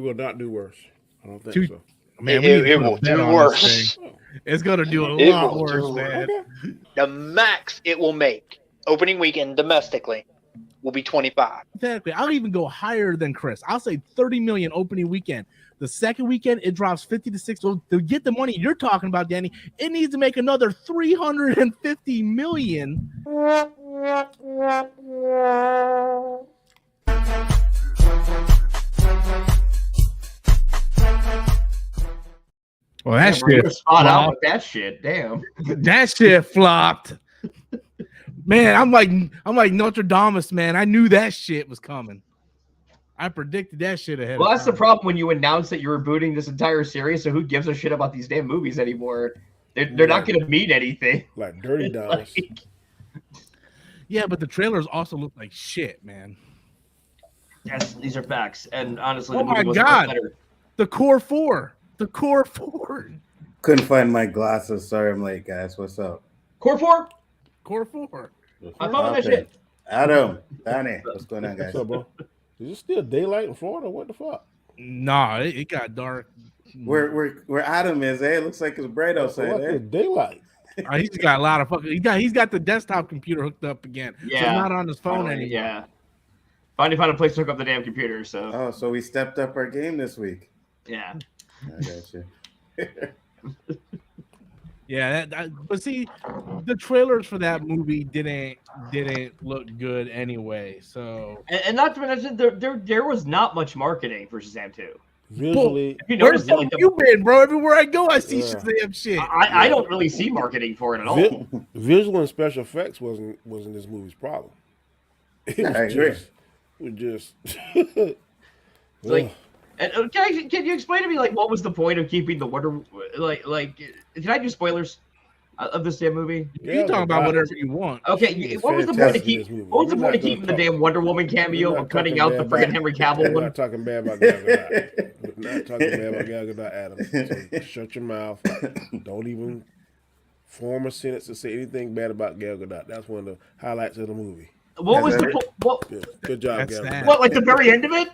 will not do worse. I don't think so. Man, it will do worse. It's gonna do a It lot will worse, do- man. The max it will make opening weekend domestically will be 25. Exactly. I'll even go higher than Chris. I'll say 30 million opening weekend. The second weekend, it drops 50 to 60. So to get the money you're talking about, Danny, it needs to make another 350 million. Well, that Damn, you shit were spot on flopped. with that shit. Damn. That shit flopped. Man, I'm like Notre Dame, man. I knew that shit was coming. I predicted that shit ahead Well, of that's the time. problem when you announce that you're rebooting this entire series. So who gives a shit about these damn movies anymore? They're not going to mean anything. Like Dirty Dallas. Yeah, but the trailers also look like shit, man. Yes, these are facts. And honestly, Oh the movie my was God. better. The Core 4. The Core 4. Couldn't find my glasses. Sorry, I'm late, guys. What's up? Core 4? Core 4. I found that Okay. shit. Adam, Danny, what's going on, guys? What's up, bro? Is it still daylight in Florida? What the fuck? Nah, it got dark. Where Adam is, eh? It looks like it's bright outside, What eh? the daylight? He's got a lot of fucking. He's got the desktop computer hooked up again. So Yeah. he's not on his phone anymore. Yeah. Finally found a place to hook up the damn computer. So Oh, so we stepped up our game this week. yeah. I got you. Yeah, but see, the trailers for that movie didn't look good anyway. So And not to mention, there was not much marketing for Shazam 2. Visually, If you where notice, the like, fuck you been, bro? Everywhere I go, I see Yeah. Shazam shit. I don't really see marketing for it at all. visual and special effects wasn't this movie's problem. It was I agree. just Like, and, can you explain to me like what was the point of keeping the Wonder like? Can I do spoilers of this damn movie? You can talk about whatever you want. Okay, It's what was the point of fantastic in this keep? movie. What was the We're point not of keeping the gonna damn Wonder Woman We're cameo not of cutting talking out the bad freaking about- Henry We're Cavill one? not talking bad about Gal Gadot. We're not talking bad about Gal Gadot, Adam. So shut your mouth. Don't even form a sentence to say anything bad about Gal Gadot. That's one of the highlights of the movie. What was Has what? Good job, That's Gal sad. Gadot. What, like the very end of it?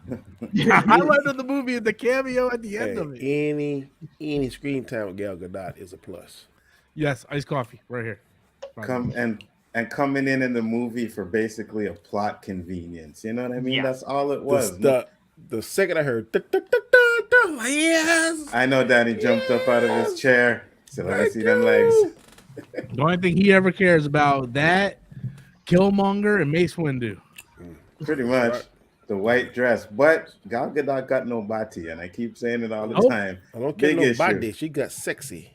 I love the movie and the cameo at the end Hey, of it. any screen time with Gal Gadot is a plus. Yes, iced coffee right here. Coming in the movie for basically a plot convenience. You know what I mean? Yeah. That's all it was. The second I heard, yes, I know Danny jumped up out of his chair. So let me see them legs. The only thing he ever cares about that Killmonger and Mace Windu. Pretty much. Right. The white dress. But Gal Gadot got no body, and I keep saying it all the Nope. time. I don't care Big no issue. body. She got sexy.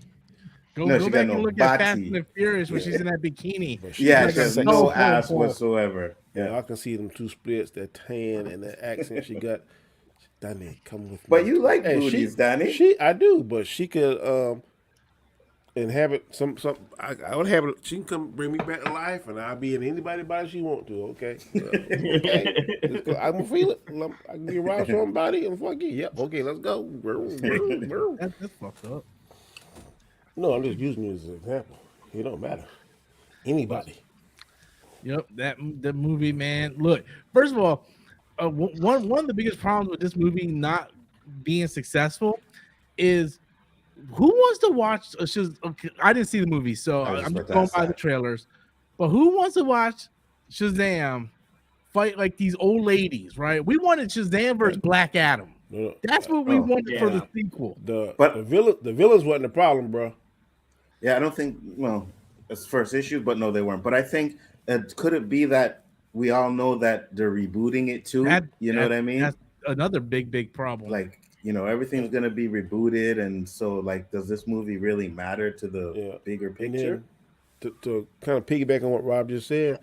No, Go she back got and no look at Fast body. and the Furious when she's in that bikini. But Yeah, got she has sexy. no Oh, ass oh. whatsoever. Yeah, Yeah. I can see them two splits, that tan and that accent she got. Danny, come with me. But you like Hey, booties, Danny. I do, but she could inhabit some. I would have it. She can come bring me back to life, and I'll be in anybody's body she want to. Okay, okay. I'm gonna feel it. I can be around somebody and fuck you. Yep. Okay, let's go. That's fucked up. No, I'm just using you as an example. It don't matter. Anybody. Yep, that movie, man. Look, first of all, one of the biggest problems with this movie not being successful is who wants to watch okay, I didn't see the movie, so I was I'm about just to going ask by that. the trailers. But who wants to watch Shazam fight like these old ladies, right? We wanted Shazam versus Black Adam. No, That's what we Oh, wanted for yeah. the sequel. the But- the villains wasn't the problem, bro. Yeah, I don't think, well, it's the first issue, but no, they weren't. But I think, could it be that we all know that they're rebooting it too? You know what I mean? That's another big problem. Like, everything's going to be rebooted. And so, like, does this movie really matter to the bigger And picture? then to kind of piggyback on what Rob just said,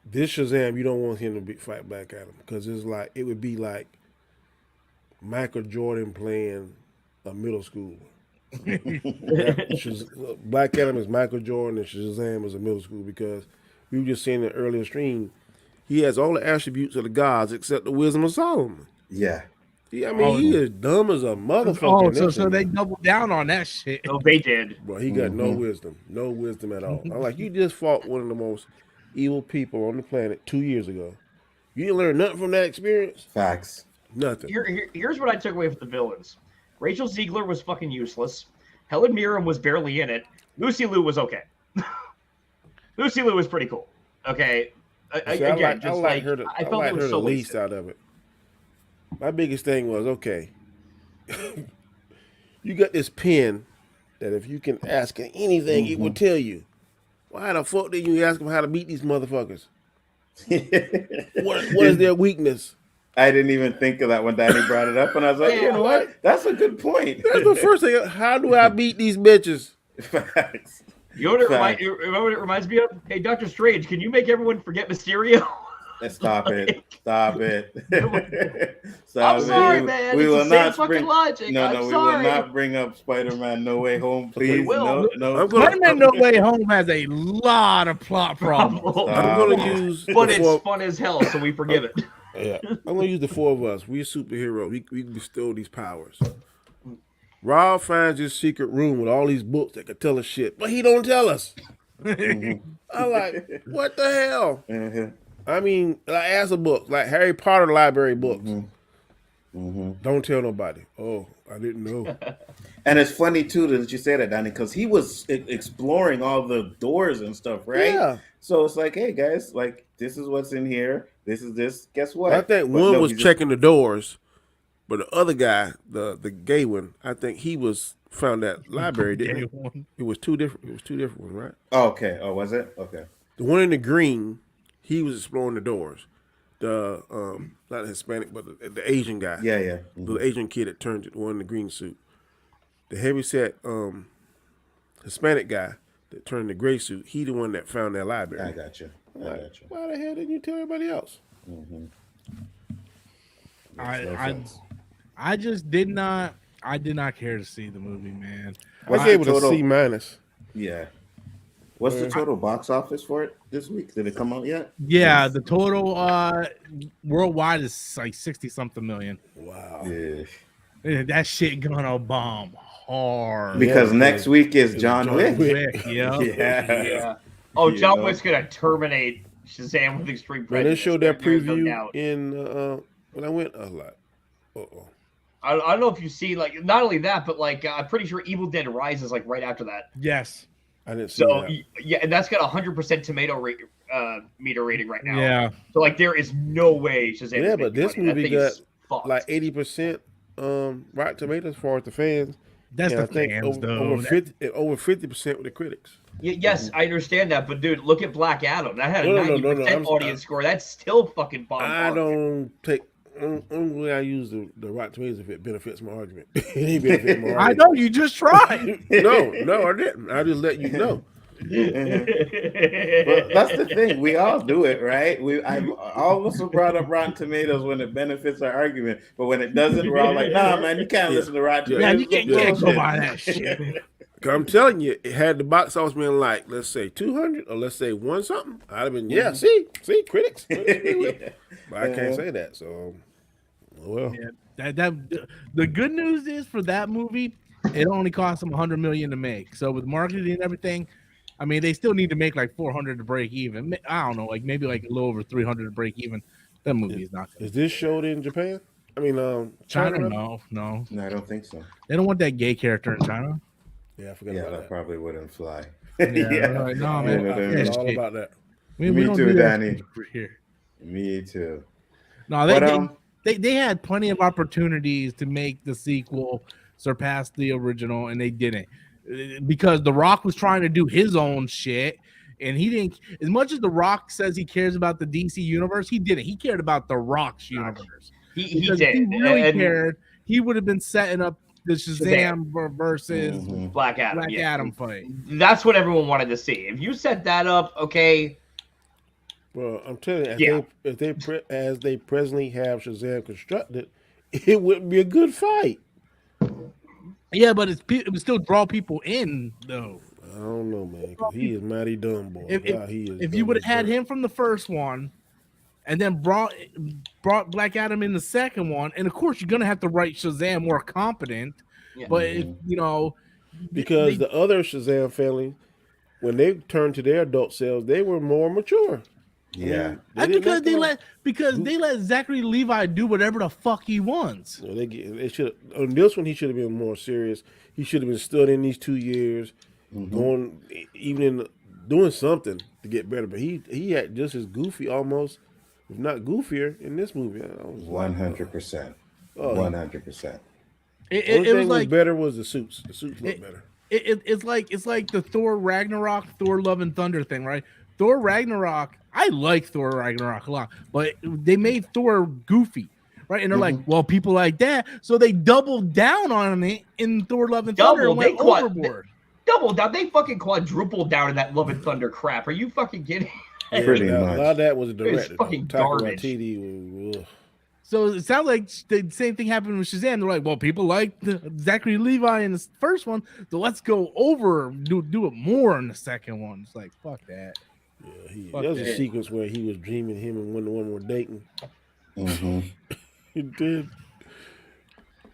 this Shazam, you don't want him to fight Black Adam because it would be like Michael Jordan playing a middle schooler. Black Adam is Michael Jordan and Shazam is a middle school because we were just saying in the earlier stream, he has all the attributes of the gods except the wisdom of Solomon. Yeah. He is dumb as a motherfucker. So they doubled down on that shit. Oh, they did. Bro, he got no wisdom at all. I'm like, you just fought one of the most evil people on the planet 2 years ago. You didn't learn nothing from that experience. Facts. Nothing. Here's what I took away from the villains. Rachel Ziegler was fucking useless. Helen Mirren was barely in it. Lucy Liu was okay. Lucy Liu was pretty cool. Okay. See, I like her the least out of it. My biggest thing was, okay, you got this pen that if you can ask her anything, it will tell you. Why the fuck did you ask them how to beat these motherfuckers? What is their weakness? I didn't even think of that when Danny brought it up, and I was like, you know what? That's a good point. That's the first thing. How do I beat these bitches? Facts. You know what it reminds me of? Hey, Doctor Strange, can you make everyone forget Mysterio? Stop it. Stop it. I'm sorry, man. We will not fucking logic. No, we will not bring up Spider-Man No Way Home, please. We will. No. Spider-Man No Way Home has a lot of plot problems. I'm going to use... But it's fun as hell, so we forgive it. Yeah, I'm going to use the four of us. We're superheroes. We can bestow these powers. Rob finds his secret room with all these books that could tell us shit, but he don't tell us. I'm like, what the hell? I mean, like answer books, like Harry Potter library books. Don't tell nobody. Oh, I didn't know. And it's funny too that you say that, Danny, because he was exploring all the doors and stuff, right? Yeah. So it's like, hey guys, like this is what's in here. This is this. Guess what? I think one was checking the doors, but the other guy, the gay one, I think he found that library. Didn't he? It was two different. It was two different ones, right? Oh, okay. Oh, was it? Okay. The one in the green, he was exploring the doors. The not the Hispanic, but the Asian guy. Yeah. The Asian kid that turned the one in the green suit. The heavyset Hispanic guy that turned the gray suit. He the one that found that library. I got you. Why the hell didn't you tell everybody else? I just did not. I did not care to see the movie, man. I gave it a C-. Yeah. What's the total box office for it this week? Did it come out yet? Yeah, the total worldwide is like 60-something million. Wow. Yeah. That shit gonna bomb hard. Because next week is John Wick. Yeah. Oh, John Wick's gonna terminate Shazam with extreme prejudice. When they showed that preview in when I went, I was like, uh-oh. I don't know if you see, like, not only that, but like I'm pretty sure Evil Dead Rises like right after that. Yes. I didn't see that. Yeah, and that's got 100% tomato meter rating right now. Yeah. So like there is no way Shazam. Yeah, but this movie got like 80% Rotten Tomatoes as far as the fans. That's the fans, though. Over 50% with the critics. Yes, I understand that, but dude, look at Black Adam. That had a 90% audience score. That's still fucking bomb. I don't take. Only way I use the Rotten Tomatoes if it benefits my argument. It ain't benefit my argument. I know you just tried. No, I didn't. I just let you know. But that's the thing. We all do it, right? All of us have brought up Rotten Tomatoes when it benefits our argument, but when it doesn't, we're all like, "Nah, man, you can't listen to Rotten Tomatoes." Yeah, you can't go by that shit. I'm telling you, it had the box office been like, let's say 200 or let's say one something, I'd have been, see, critics. But I can't say that, so well. Yeah, the good news is for that movie, it only cost them $100 million to make. So with marketing and everything, I mean, they still need to make like 400 to break even. I don't know, like maybe like a little over 300 to break even. That movie is not good. Is this showed in Japan? I mean, China? No, I don't think so. They don't want that gay character in China. Yeah, I forgot about that. Probably wouldn't fly. Yeah. Like, no, man. It's all about that. We Me don't too, do that Danny. here. Me too. No, they had plenty of opportunities to make the sequel surpass the original, and they didn't. Because The Rock was trying to do his own shit, and he didn't. As much as The Rock says he cares about the DC universe, he didn't. He cared about The Rock's universe. He did. He really cared. He would have been setting up the Shazam versus Black Adam fight. That's what everyone wanted to see. If you set that up, okay. Well, I'm telling you, as they presently have Shazam constructed, it wouldn't be a good fight. Yeah, but it would still draw people in, though. I don't know, man. Cause he is mighty dumb, boy. If you would have had him from the first one, and then brought Black Adam in the second one, and of course you're gonna have to write Shazam more competent. Yeah. But because the other Shazam family, when they turned to their adult selves, they were more mature. Yeah, that's because they let Zachary Levi do whatever the fuck he wants. They should on this one. He should have been more serious. He should have been studying these 2 years, going even in doing something to get better. But he had just as goofy, almost, if not goofier, in this movie. 100%. 100%. It was like better was the suits. The suits look better. It's like the Thor Ragnarok, Thor Love and Thunder thing, right? Thor Ragnarok, I like Thor Ragnarok a lot, but they made Thor goofy, right? And they're like, well, people like that, so they doubled down on it in Thor Love and Thunder and went overboard. Doubled down. They fucking quadrupled down in that Love and Thunder crap. Are you fucking kidding? Pretty much. A lot of that was directed. It's fucking garbage. So it sounds like the same thing happened with Shazam. They're like, well, people like Zachary Levi in the first one, so let's go over, do it more in the second one. It's like, fuck that. Yeah, there was a sequence where he was dreaming him and one were dating. He did.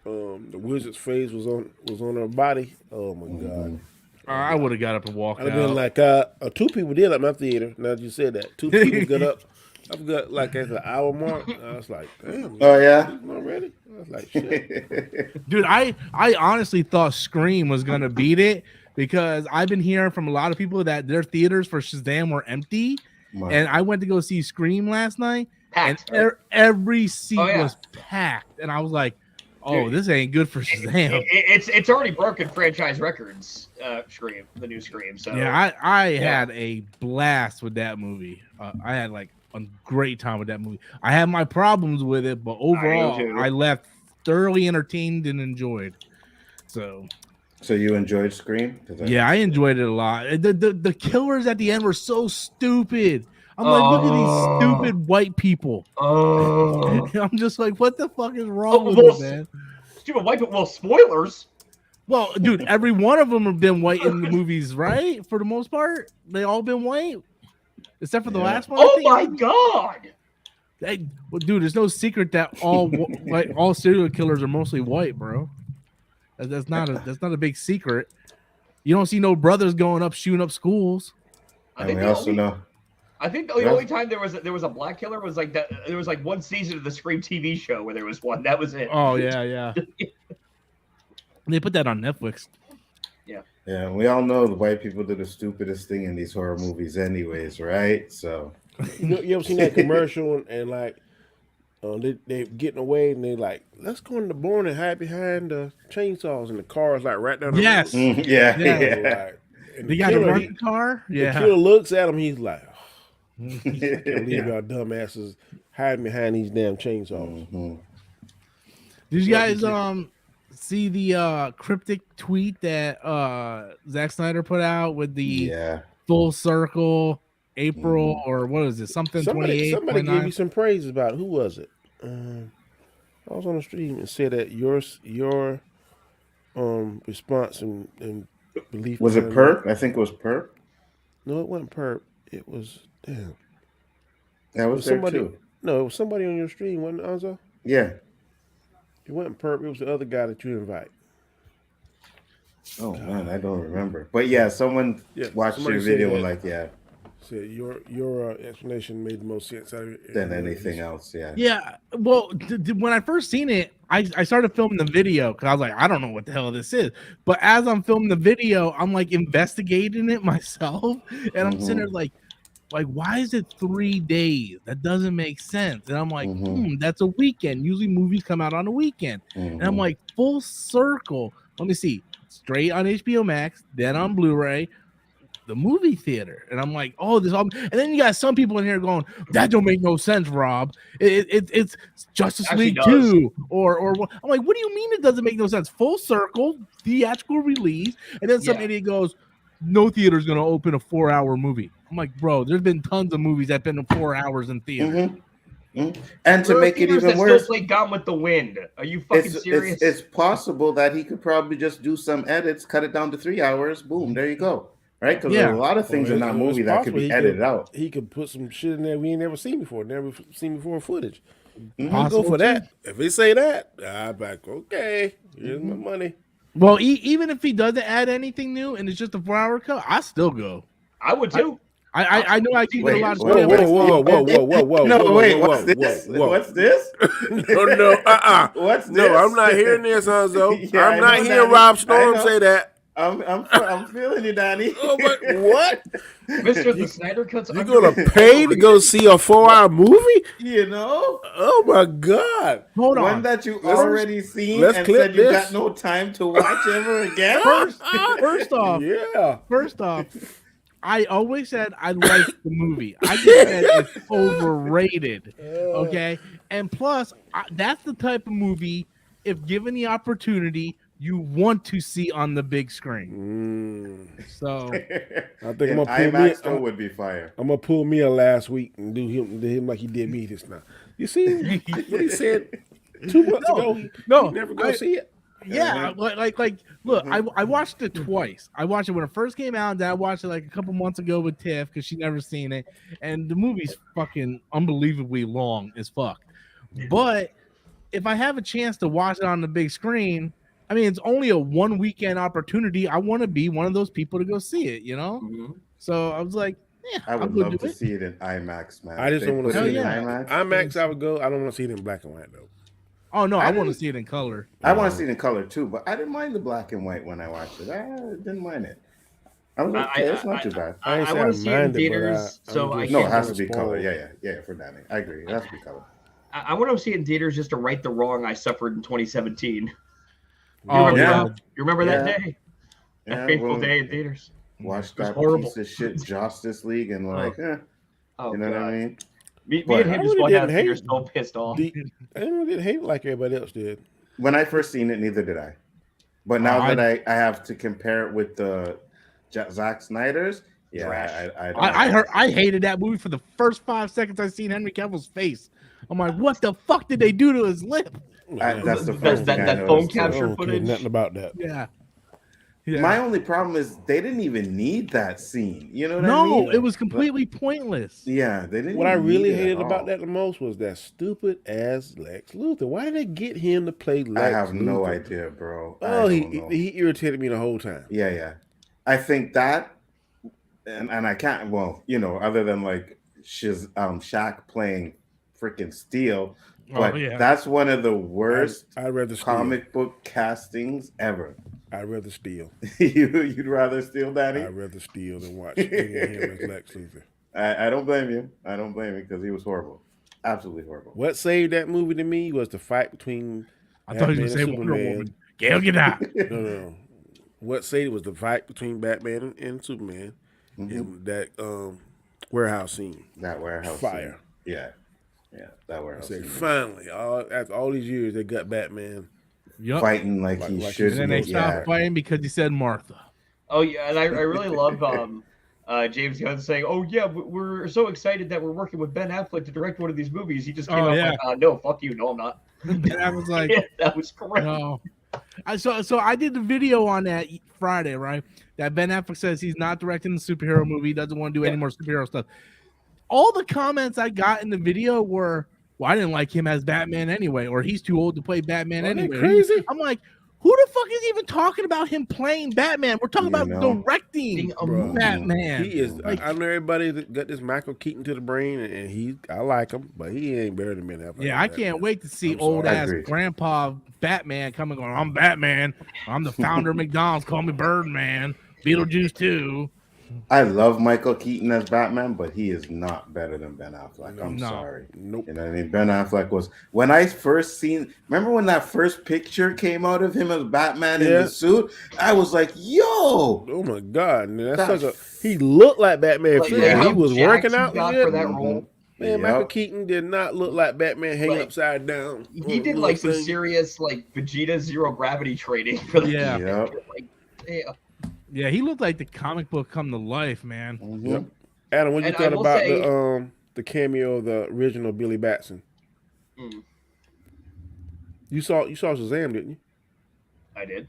The wizard's face was on her body. Oh my god! I would have got up and walked out. I'd have been like, 2 people did at my theater. Now that you said that, 2 people got up. I forgot, like at the hour mark. I was like, damn. Oh yeah, already. I was like, shit. Dude, I honestly thought Scream was gonna beat it because I've been hearing from a lot of people that their theaters for Shazam were empty, and I went to go see Scream last night, Packed, and right? every seat was packed, and I was like, oh, dude, this ain't good for Shazam. It's already broken franchise records. Scream, the new Scream. So yeah, I had a blast with that movie. I had like a great time with that movie. I had my problems with it, but overall, I left thoroughly entertained and enjoyed. So you enjoyed Scream? Yeah, I enjoyed it a lot. The killers at the end were so stupid. I'm like, look at these stupid white people. I'm just like, what the fuck is wrong with this, man? Stupid white people. Well, spoilers. Well, dude, every one of them have been white in the movies, right? For the most part, they all been white, except for the last one. Oh my god! Well, dude, there's no secret that all serial killers are mostly white, bro. That's not a big secret. You don't see no brothers going up shooting up schools. I think I think the only time there was a black killer was like that. There was like one season of the Scream TV show where there was one. That was it. Oh yeah. They put that on Netflix. Yeah, we all know the white people do the stupidest thing in these horror movies, anyways, right? So you ever seen that commercial and like they getting away and they like, let's go in the barn and hide behind the chainsaws and the cars like right down the road. Yeah. Like, they got a running car. The killer looks at him. He's like, I can't believe y'all dumbasses hiding behind these damn chainsaws. Did you guys see the cryptic tweet that Zack Snyder put out with the full circle April or what is it? Somebody 28. Somebody gave you some praise about it. Who was it? I was on the stream and said that your response and belief was it Perp? I think it was Perp. No, it wasn't Perp. It was damn. That was there somebody too. No, it was somebody on your stream, wasn't it, Anzo? Yeah. It wasn't Perp. It was the other guy that you invite. Oh man, I don't remember. But yeah, someone watched your video and said your explanation made the most sense than anything else. Yeah. Yeah. Well, when I first seen it, I started filming the video because I was like, I don't know what the hell this is. But as I'm filming the video, I'm like investigating it myself, and I'm sitting there like, why is it 3 days? That doesn't make sense. And I'm like, that's a weekend. Usually movies come out on a weekend. And I'm like, full circle. Let me see. Straight on HBO Max, then on Blu-ray, the movie theater. And I'm like, oh, this all. And then you got some people in here going, that don't make no sense, Rob. It's Justice League 2 or what? I'm like, what do you mean it doesn't make no sense? Full circle, theatrical release. And then some idiot goes, no theater's going to open a 4-hour movie. I'm like, bro, there's been tons of movies that have been 4 hours in theater. And to make it even worse, still play Gone with the Wind. Are you fucking serious? It's possible that he could probably just do some edits, cut it down to 3 hours. Boom, there you go. Right? Because there's a lot of things in that movie that could be edited out. He could put some shit in there we ain't never seen before. Footage. I'll go for that. If they say that, I'm like, okay, here's my money. Well, even if he doesn't add anything new and it's just a 4-hour cut, I still go. I would too. I know I keep a lot of Whoa, stuff. whoa. No, wait, whoa, what's this? whoa. What's this? No, What's this? No, I'm not hearing this, Hanzo. Yeah, I'm I not know, hearing Danny. Rob I Storm know. say that. I'm feeling you, Danny. Oh, but what? Mister, the Snyder Cut's You gonna pay to go see a 4-hour movie? You know? Oh my God! Hold One on. that you Let's- already seen let's and clip said you this. got no time to watch ever again? First off, Yeah. I always said I liked the movie. I just said it's overrated. Okay, and plus, that's the type of movie, if given the opportunity, you want to see on the big screen. So I think I'm gonna pull IMAX me. would be fire. I'm gonna pull me a last week and do him like he did me this time. You see what he said 2 months ago? He never gonna see it. yeah, like look, I watched it twice. I watched it when it first came out, and then I watched it like a couple months ago with Tiff because she never seen it, and the movie's fucking unbelievably long as fuck. But if I have a chance to watch it on the big screen, I mean, it's only a 1 weekend opportunity. I want to be one of those people to go see it, you know? So I was like, yeah, I would love to see it in IMAX, man. I just don't want to see it in IMAX. IMAX. I would go. I don't want to see it in black and white though. Oh no, I want to see it in color. I want to see it in color too, but I didn't mind the black and white when I watched it. I didn't mind it. I was like, okay, it's not too bad. I want to see it in theaters, so I No, it can't. has to be color. Yeah, for Danny. I agree. It has to be color. I want to see it in theaters just to right the wrong I suffered in 2017. Oh, You remember that Yeah. day? Yeah, That fateful well, day in theaters. Watch It was that horrible. piece of shit Justice League and like, Oh, you know what I God. mean? Me But and him I just really went out of didn't theaters hate so pissed off. I didn't hate it like everybody else did. When I first seen it, neither did I. But now that I have to compare it with the Zack Snyder's, I hated that movie for the first 5 seconds I seen Henry Cavill's face. I'm like, what the fuck did they do to his lip? that's the first thing I that phone noticed, too. capture I don't care footage. nothing about that. Yeah. My only problem is they didn't even need that scene. You know what I No, mean? it was completely pointless. Yeah, they didn't. What I even really need it hated at about all. that the most was that stupid ass Lex Luthor. Why did they get him to play Lex I have no Luthor? idea, bro. Oh, I don't know. he irritated me the whole time. Yeah. I think that, and I can't. Well, you know, other than like Shaq playing freaking Steel, but that's one of the worst I'd rather steal. comic book castings ever. I'd rather steal. You'd rather steal, Daddy? I'd rather steal than watch him as Lex Luthor. I don't blame you. I don't blame you because he was horrible, absolutely horrible. What saved that movie to me was the fight between. I thought he was going to say Wonder Woman. Gail, get out. No. What saved it was the fight between Batman and Superman in that warehouse scene. That warehouse fire. Scene. Yeah, that warehouse. I say scene. finally, after all these years, they got Batman fighting like he should. And then they stopped fighting because he said Martha. Oh yeah, and I really love James Gunn saying, "Oh yeah, we're so excited that we're working with Ben Affleck to direct one of these movies." He just came out like, "No, fuck you, no, I'm not." I was like, "That was correct." No. So I did the video on that Friday, right? That Ben Affleck says he's not directing the superhero movie, he doesn't want to do any more superhero stuff. All the comments I got in the video were, "Well, I didn't like him as Batman anyway," or "He's too old to play Batman anyway." Crazy. I'm like, who the fuck is even talking about him playing Batman? We're talking about directing Batman. He is. I know everybody that got this Michael Keaton to the brain, and I like him, but he ain't better than Ben Affleck. Yeah, I can't wait to see old ass grandpa Batman coming going, "I'm Batman. I'm the founder of McDonald's. Call me Birdman. Beetlejuice too." I love Michael Keaton as Batman, but he is not better than Ben Affleck. I'm sorry. Nope. You know what I mean? Ben Affleck was when I first seen. Remember when that first picture came out of him as Batman in the suit? I was like, "Yo, oh my god, man, he looked like Batman. Like, he was working out for that role. Man, Michael Keaton did not look like Batman hanging upside down. He did like some serious like Vegeta zero gravity training for the Yeah, he looked like the comic book come to life, man. Yep. Adam, what you thought about the cameo of the original Billy Batson? You saw Shazam, didn't you? I did.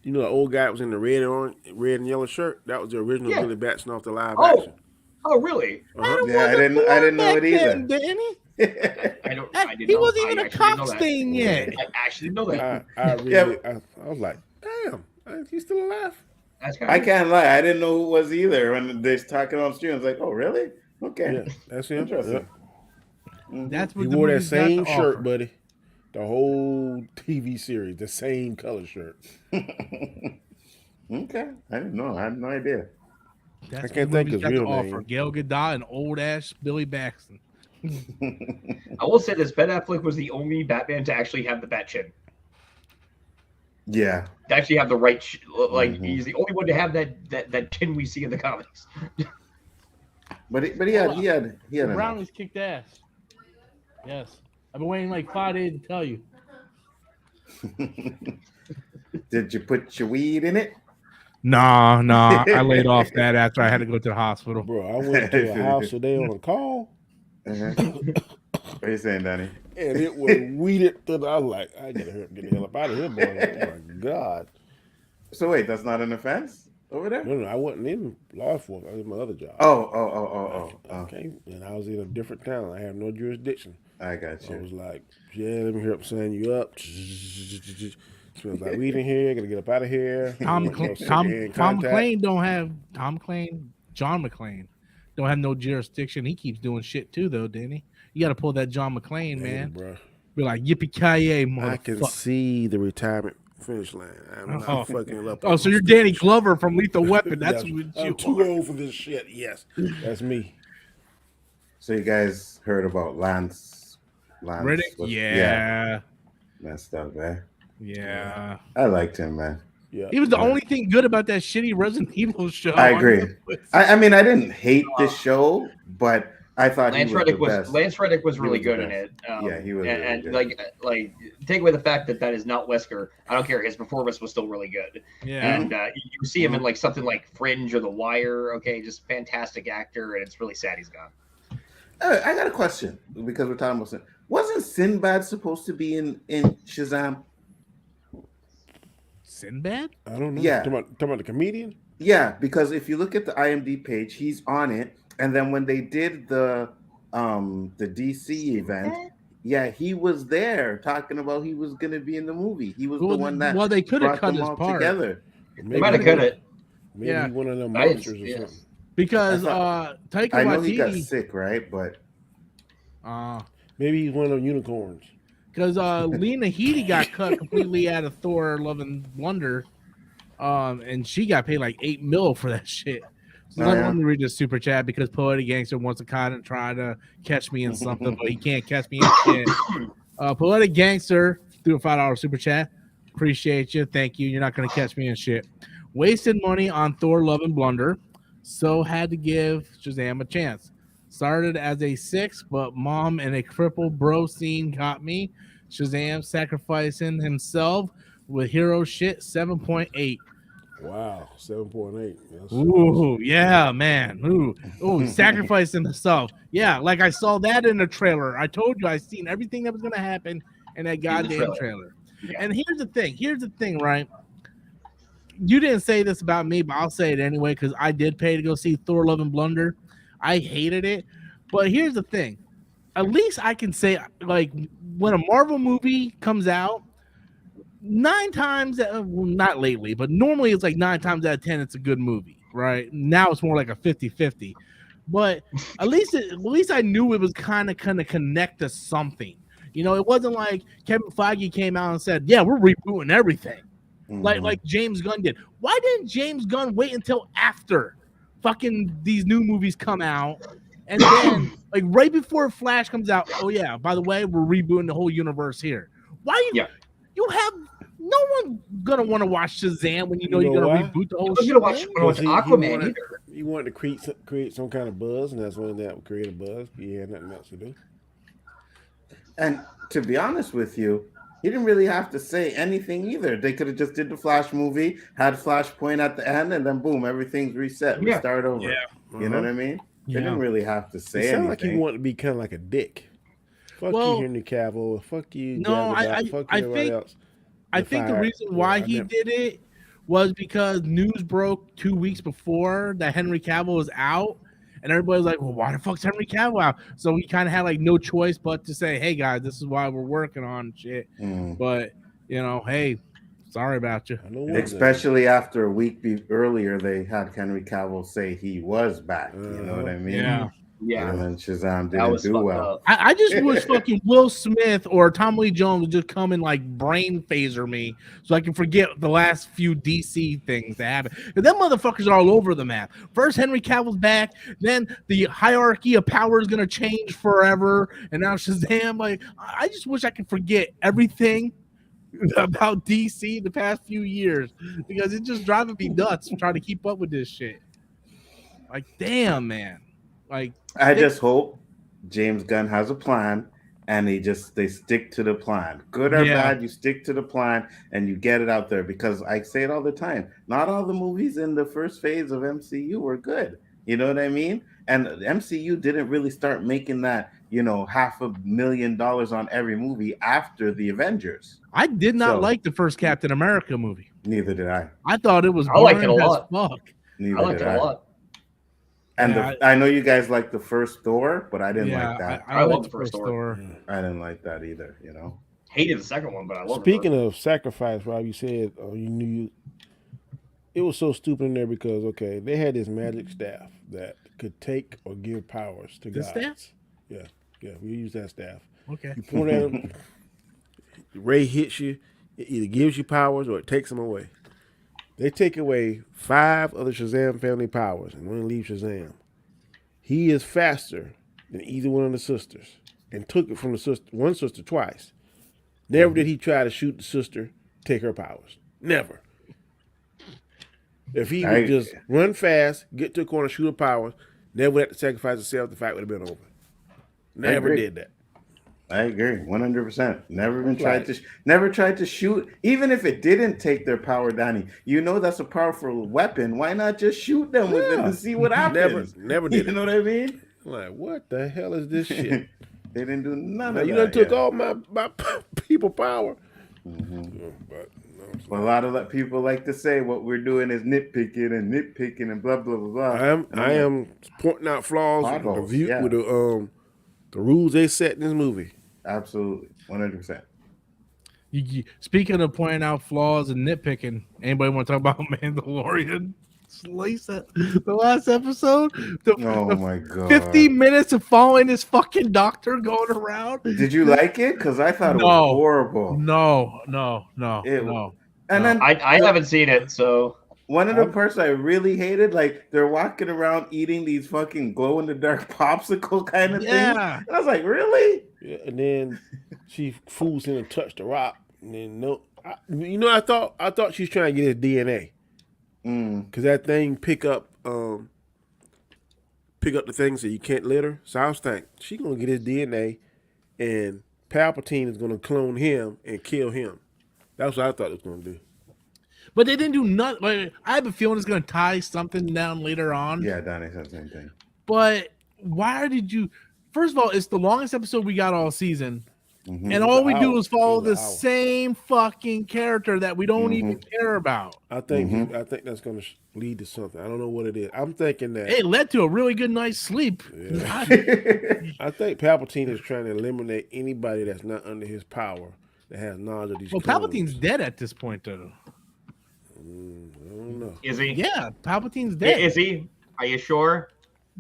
You know the old guy that was in the red and yellow shirt? That was the original Billy Batson off the live action. Oh, really? Yeah, I didn't know it either. He wasn't even a cop stain yet. I actually didn't know that. I was like, damn, he's still alive. I can't lie. I didn't know who it was either when they're talking on stream. I was like, oh, really? Okay. Yeah, that's him. Interesting. Yep. That's what He the wore that movie's got to same shirt, offer. buddy. The whole TV series, the same color shirt. Okay. I didn't know. I had no idea. That's I can't what the think movie's his got real to offer. name. Gail Gadot and old ass Billy Baxton. I will say this: Ben Affleck was the only Batman to actually have the bat chin. Yeah. To actually have the right, he's the only one to have that chin we see in the comics. But he had The Brownies kicked ass. Yes, I've been waiting like 5 days to tell you. Did you put your weed in it? Nah. I laid off that after I had to go to the hospital. Bro, I went to a house today on a call, What are you saying, Danny? and it was weeded to the. I was like, I gotta get the hell up out of here, boy. Oh my God. So wait, that's not an offense over there? No, I wasn't in law enforcement. I was in my other job. Oh. Okay, and I was in a different town. I have no jurisdiction. I got So I you. was like, yeah, let me hear up sign you up. Smells like weed in here. Gotta get up out of here. Tom Contact. McClane don't have John McClane don't have no jurisdiction. He keeps doing shit too, though, didn't he? You got to pull that John McClane, man. Bro. Be like yippee ki I can motherfucker. see the retirement finish line. I'm not fucking up. Oh, so you're Danny Glover from Lethal Weapon. That's Yes, what I'm you too are. old for this shit. Yes, that's me. So you guys heard about Lance Riddick? was- Yeah. Messed up, man. Yeah. I liked him, man. Yeah, He was the only thing good about that shitty Resident Evil show. I agree. I mean, I didn't hate the show, but I thought Lance he was Reddick the best. Lance Reddick was He really was the good in best. it. Yeah, he was really and good. like take away the fact that is not Wesker. I don't care. His performance was still really good. Yeah. And you see him in like something like Fringe or The Wire. Okay, just fantastic actor, and it's really sad he's gone. I got a question because we're talking about Sin. Wasn't Sinbad supposed to be in Shazam? Sinbad? I don't know. Yeah. Talking about the comedian. Yeah, because if you look at the IMDb page, he's on it. And then when they did the DC event, yeah, he was there talking about he was going to be in the movie. He was the one that they could have brought cut them his all part together. They might have cut it. Maybe Yeah. he's one of them I didn't monsters or see it. something. because Taika I know he got Waititi. sick, right? But Maybe he's one of them unicorns. Because Lena Headey got cut completely out of Thor: Love and Wonder, and she got paid like $8 million for that shit. So let me read this super chat because Poetic Gangster wants to kind of try to catch me in something, but he can't catch me in shit. Poetic Gangster threw a $5 super chat. Appreciate you. Thank you. You're not going to catch me in shit. Wasted money on Thor: Love and Blunder, so had to give Shazam a chance. Started as a 6, but mom and a crippled bro scene got me. Shazam sacrificing himself with hero shit 7.8. Wow, 7.8. Ooh, yeah, man. Ooh, sacrificing himself. Yeah, like I saw that in the trailer. I told you I seen everything that was gonna happen in that goddamn trailer. Yeah. And here's the thing, right? You didn't say this about me, but I'll say it anyway because I did pay to go see Thor: Love and Blunder. I hated it, but here's the thing. At least I can say, like, when a Marvel movie comes out, 9 times, well, not lately, but normally it's like 9 times out of 10, it's a good movie, right? Now it's more like a 50-50. But at least I knew it was kind of connect to something. You know, it wasn't like Kevin Feige came out and said, yeah, we're rebooting everything. Like James Gunn did. Why didn't James Gunn wait until after fucking these new movies come out? And then, like, right before Flash comes out, oh, yeah, by the way, we're rebooting the whole universe here. Why you have no one gonna want to watch Shazam when you know you're gonna reboot the whole shit? You're gonna watch Aquaman either. He wanted to create some kind of buzz, and that's when that created buzz. He had nothing else to do. And to be honest with you, he didn't really have to say anything either. They could have just did the Flash movie, had Flashpoint at the end, and then boom, everything's reset. We start over. Yeah. You know what I mean? Yeah. They didn't really have to say It sounded anything. like he wanted to be kind of like a dick. Fuck you, Henry Cavill. Fuck you. No, fuck everybody else. I think the reason why he did it was because news broke 2 weeks before that Henry Cavill was out, and everybody was like, "Well, why the fuck's Henry Cavill out?" So he kind of had like no choice but to say, "Hey guys, this is why we're working on shit." But you know, hey, Sorry about you. I know one Especially after a week earlier, they had Henry Cavill say he was back. You know what I mean? Yeah. Yeah, And then Shazam that was didn't do fucked well. up. I just wish fucking Will Smith or Tommy Lee Jones would just come and like brain phaser me so I can forget the last few DC things that happened. And them motherfuckers are all over the map. First, Henry Cavill's back, then the hierarchy of power is gonna change forever, and now Shazam. Like, I just wish I could forget everything about DC the past few years because it's just driving me nuts trying to keep up with this shit. Like, damn, man. Like, I just hope James Gunn has a plan and they stick to the plan. Good or bad, you stick to the plan and you get it out there, because I say it all the time. Not all the movies in the first phase of MCU were good. You know what I mean? And the MCU didn't really start making that, $500,000 on every movie after the Avengers. I did not like the first Captain America movie. Neither did I. I thought it was I liked it a boring as lot. fuck. Neither I liked did it a lot. And Yeah, I know you guys like the first Thor, but I didn't like that. I liked love the first Thor. I didn't like that either, Hated the second one, but I love Speaking of sacrifice, Rob, you said you knew it was so stupid in there because they had this magic staff that could take or give powers to The gods. staff? Yeah, we use that staff. Okay. You point at him, the ray hits you, it either gives you powers or it takes them away. They take away 5 of the Shazam family powers and only leave Shazam. He is faster than either one of the sisters and took it from one sister twice. Never did he try to shoot the sister, take her powers. Never. If he would just run fast, get to a corner, shoot her powers, never had to sacrifice himself, the fight would have been over. Never did that. I agree, 100%. Never tried to shoot, even if it didn't take their power, Donnie. That's a powerful weapon. Why not just shoot them with it and see what happens? Never did. You know what I mean? Like, what the hell is this shit? They didn't do none Now, of you that. done took all my people power. But a lot of people like to say what we're doing is nitpicking and blah blah blah blah. I am pointing out flaws with the rules they set in this movie. Absolutely, 100%. Speaking of pointing out flaws and nitpicking, anybody want to talk about Mandalorian? The last episode? My God. 50 minutes of following this fucking doctor going around. Did you like it? Because I thought it was horrible. No. And then I haven't seen it, so one of the parts I really hated, like they're walking around eating these fucking glow in the dark popsicle kind of things. And I was like, really? Yeah, and then she fools him and touched the rock. And then I thought she was trying to get his DNA. Because that thing pick up the things that you can't litter. So I was thinking she's gonna get his DNA, and Palpatine is gonna clone him and kill him. That's what I thought it was gonna do. But they didn't do nothing. Like, I have a feeling it's gonna tie something down later on. Yeah, Donnie said the same thing. But why did you? First of all, it's the longest episode we got all season. And all we do is follow the same fucking character that we don't even care about. I think that's going to lead to something. I don't know what it is. I'm thinking that it led to a really good night's sleep. Yeah. I think Palpatine is trying to eliminate anybody that's not under his power that has knowledge of these. Well, clones. Palpatine's dead at this point, though. I don't know. Is he? Yeah, Palpatine's dead. Is he? Are you sure?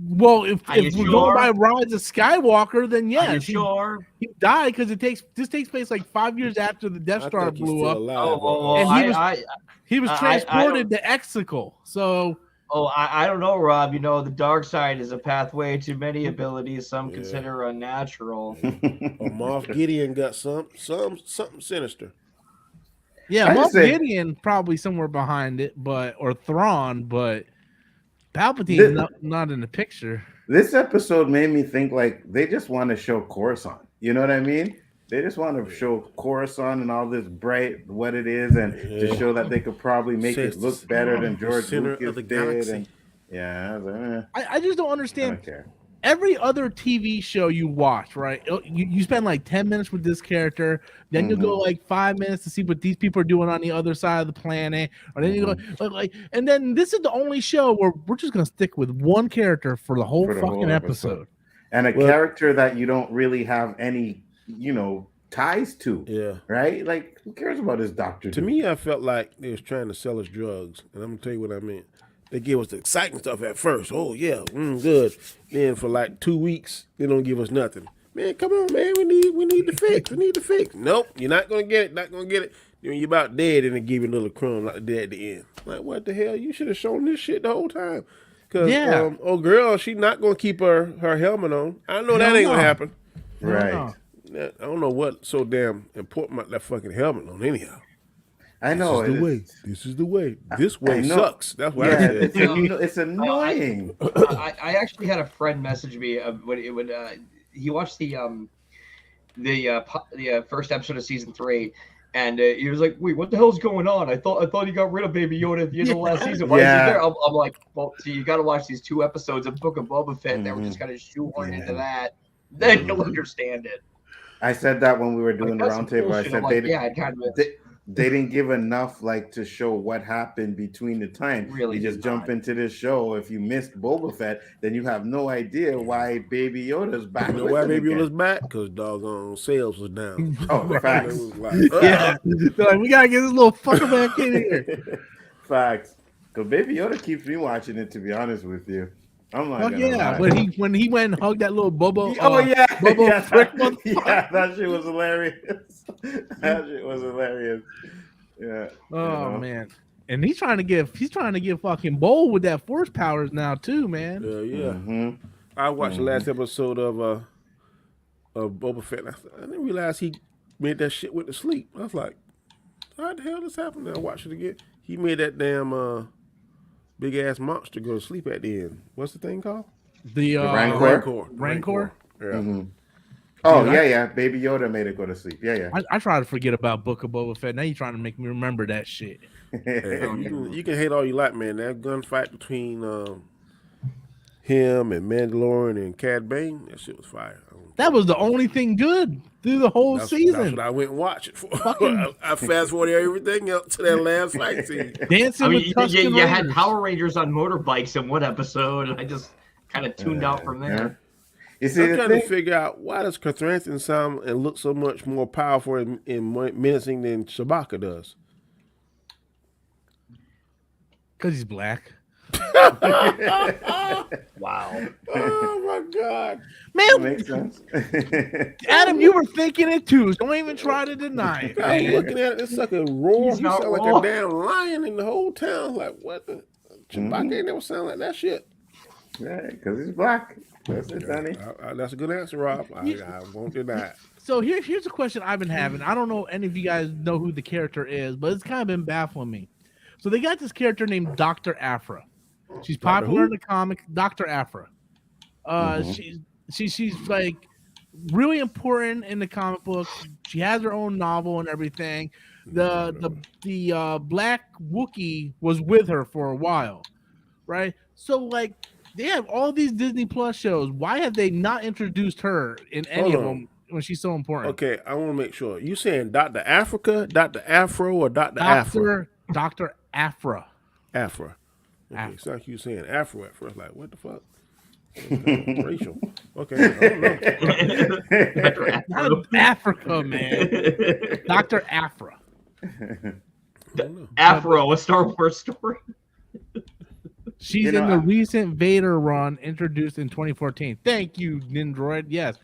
Well, if we're going by Rise of Skywalker, then yes. Are you sure? He died because this takes place like 5 years after the Death Star blew up. Alive, he was transported to Exegol. So I don't know, Rob. The dark side is a pathway to many abilities some consider unnatural. Moff Gideon got something sinister. Yeah, Moff Gideon probably somewhere behind it, or Thrawn, but Palpatine's not in the picture. This episode made me think like they just want to show Coruscant. You know what I mean? They just want to show Coruscant and all this bright what it is, and to show that they could probably make it look better than George Lucas did. And I just don't understand. I don't care. Every other TV show you watch, right? You spend like 10 minutes with this character, then you go like 5 minutes to see what these people are doing on the other side of the planet, or then you go and then this is the only show where we're just gonna stick with one character for the whole fucking episode. And a character that you don't really have any, ties to. Yeah. Right? Like, who cares about this doctor? To me, I felt like they was trying to sell us drugs, and I'm gonna tell you what I meant. They give us the exciting stuff at first. Oh yeah, good. Then for like 2 weeks, they don't give us nothing. Man, come on, man. We need the fix. We need the fix. Nope, you're not gonna get it. Not gonna get it. Then when you're about dead, and they give you a little crumb like dead at the end. Like, what the hell? You should have shown this shit the whole time. Cause oh girl, she not gonna keep her helmet on. I know that ain't gonna happen. Right. I don't know what's so damn important about that fucking helmet on anyhow. I know. This is the way. This is the way. This way sucks. That's what I said. It's annoying. I actually had a friend message me when it would he watched the first episode of season 3, and he was like, "Wait, what the hell's going on? I thought he got rid of Baby Yoda at the end of the last season. Why is he there?" I'm like, "Well, see, you got to watch these 2 episodes of Book of Boba Fett that were just kind of shoehorned into that. Then you'll understand it." I said that when we were doing the roundtable. I said they didn't give enough to show what happened between the time. Really, you just jump into this show. If you missed Boba Fett, then you have no idea why Baby Yoda's back. You know why Baby Yoda's back? Because doggone sales was down. Oh, facts. Yeah, like, we gotta get this little fucker back in here. Facts. Because Baby Yoda keeps me watching it. To be honest with you. I'm like, when he went and hugged that little Bobo. Bobo frick that shit was hilarious. That shit was hilarious. Yeah. Oh man, and he's trying to get fucking bold with that force powers now too, man. Yeah. Mm-hmm. I watched the last episode of Boba Fett. I didn't realize he made that shit with the sleep. I was like, how the hell this happened? I watched it again. He made that damn big ass monster go to sleep at the end. What's the thing called? The Rancor. Rancor. Yeah. Mm-hmm. Oh yeah. Baby Yoda made it go to sleep. Yeah. I try to forget about Book of Boba Fett. Now you're trying to make me remember that shit. Hey, you can hate all you like, man. That gunfight between him and Mandalorian and Cad Bane, that shit was fire. That was the only thing good through the whole season. That's what I went and watched it for. I fast forwarded everything up to that last fight scene. Dancing with Tusken you had Power Rangers on motorbikes in one episode, and I just kind of tuned out from there. Yeah. You see, I'm trying to figure out why does Catharanton sound and look so much more powerful and menacing than Chewbacca does? Because he's black. Wow. Oh my God. Man, makes sense. Adam, you were thinking it too. Don't even try to deny it. I'm looking at it, this sucker roar. He's He not sound like wrong. a damn lion in the whole town. Like, what the? Chewbacca ain't never sound like that shit. Yeah, because he's black. That's it, Sonny. That's a good answer, Rob. I won't deny it. So here's a question I've been having. I don't know any of you guys know who the character is, but it's kind of been baffling me. So they got this character named Dr. Aphra. She's popular in the comic, Dr. Aphra. She's like really important in the comic book. She has her own novel and everything. The black Wookiee was with her for a while, right? So like they have all these Disney Plus shows. Why have they not introduced her in any of them when she's so important? Okay, I want to make sure. You saying Dr. Africa, Dr. Afro, or Dr. Afro? Dr. Aphra. Afro. Okay, Afro. it's like you saying Afro at first. Like, what the fuck? Racial. Okay, I don't know. Not Africa, man. Dr. Aphra. Afro, a Star Wars story. She's in the recent Vader run introduced in 2014. Thank you, Nindroid. Yes.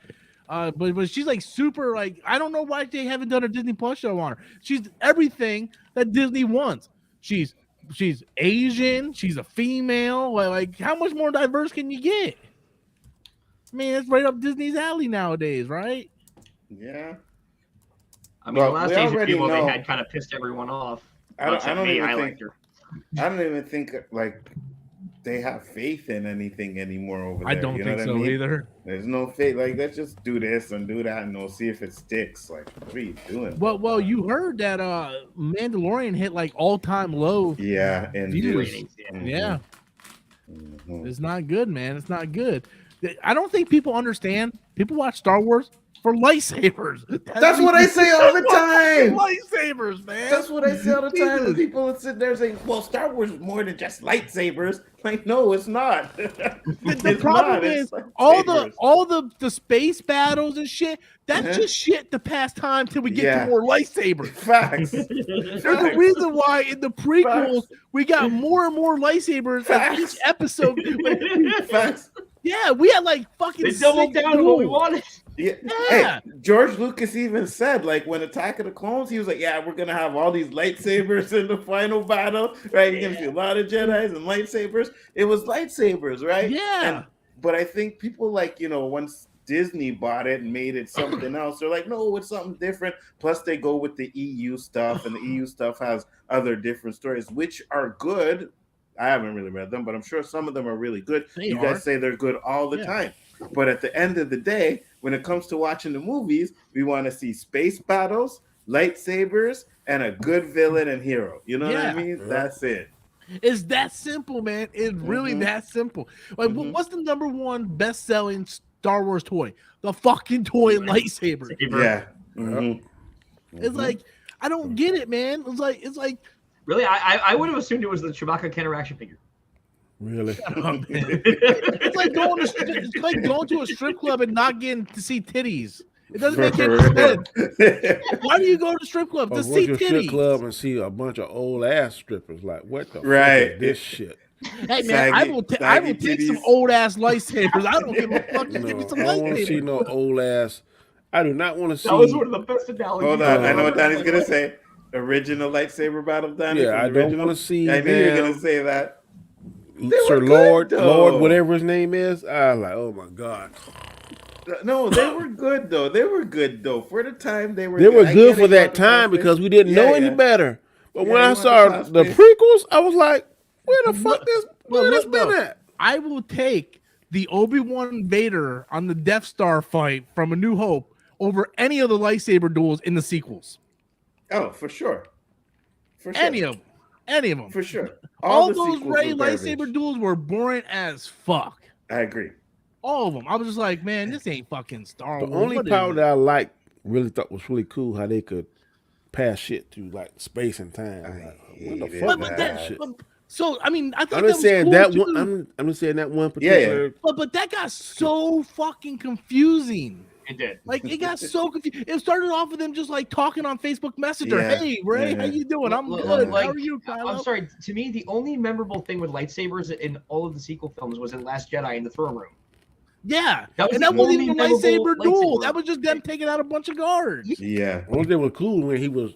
But she's like super, like, I don't know why they haven't done a Disney Plus show on her. She's everything that Disney wants. She's Asian. She's a female. Like, how much more diverse can you get? I mean, it's right up Disney's alley nowadays, right? Yeah. I mean, the last Asian people they had kind of pissed everyone off. I don't even think like they have faith in anything anymore over there. I don't think so either. There's no faith. Like, let's just do this and do that, and we'll see if it sticks. Like, what are you doing? Well, you heard that Mandalorian hit like all-time low. Yeah, and views. Mm-hmm. Yeah. Mm-hmm. It's not good, man. It's not good. I don't think people understand. People watch Star Wars for lightsabers. That's what I say all the time. Lightsabers, man. That's what I say all the time. When Jesus. people sit there saying, "Well, Star Wars is more than just lightsabers." Like, no, it's not. The problem is all the space battles and shit. That's just shit to pass time till we get to more lightsabers. Facts. There's a reason why in the prequels we got more and more lightsabers in each episode. Facts. Yeah, we had like fucking. They doubled down on what we wanted. Yeah. Yeah. Hey, George Lucas even said, like, when Attack of the Clones, he was like, "Yeah, we're gonna have all these lightsabers in the final battle, right? You're gonna see a lot of Jedi's and lightsabers." It was lightsabers, right? Yeah. But I think people, like, once Disney bought it and made it something else, they're like, "No, it's something different." Plus, they go with the EU stuff, and the EU stuff has other different stories, which are good. I haven't really read them, but I'm sure some of them are really good. You guys say they're good all the time. But at the end of the day, when it comes to watching the movies, we want to see space battles, lightsabers, and a good villain and hero. You know what I mean? That's it. It's that simple, man. It's really that simple. Like, what's the number one best-selling Star Wars toy? The fucking toy lightsaber. Yeah. It's like, I don't get it, man. It's like. Really, I would have assumed it was the Chewbacca Kenner action figure. Really? It's like going to a strip club and not getting to see titties. It doesn't make any sense. Why do you go to the strip club to see titties? titties? Strip club and see a bunch of old ass strippers. Like, what the fuck is this shit? Hey man, I will take some old ass lightsabers. I don't give a fuck. Just give me some I don't want to lightsabers. see no old ass. I do not want to see. That was one of the best analogies. Hold on, I know what Donnie's gonna say. Original lightsaber battle, Donnie. Yeah, I don't want to see. I knew you were gonna say that. Sir Lord, whatever his name is. I was like, oh my god. No, they were good though. They were good though. For the time, they were. They were good for that time because we didn't know any better. But when I saw the prequels, I was like, where the fuck this been at? I will take the Obi-Wan Vader on the Death Star fight from A New Hope over any of the lightsaber duels in the sequels. Oh, for sure. Any of them. For sure. All those Rey lightsaber duels were boring as fuck. I agree. All of them. I was just like, man, this ain't fucking Star Wars. The only power that I really thought was really cool, how they could pass shit through like space and time. Like, what the fuck is that shit? So I mean, I thought I'm just saying cool that too. one. I'm just saying that one particular. But that got so fucking confusing. It did. Like it got so confused. It started off with them just like talking on Facebook Messenger. Yeah. Hey Ray, how you doing? I'm good. How are you, Kylo? I'm sorry. To me, the only memorable thing with lightsabers in all of the sequel films was in Last Jedi in the throne room. Yeah, that wasn't even a lightsaber duel. That was just them taking out a bunch of guards. Yeah. Only thing was cool when he was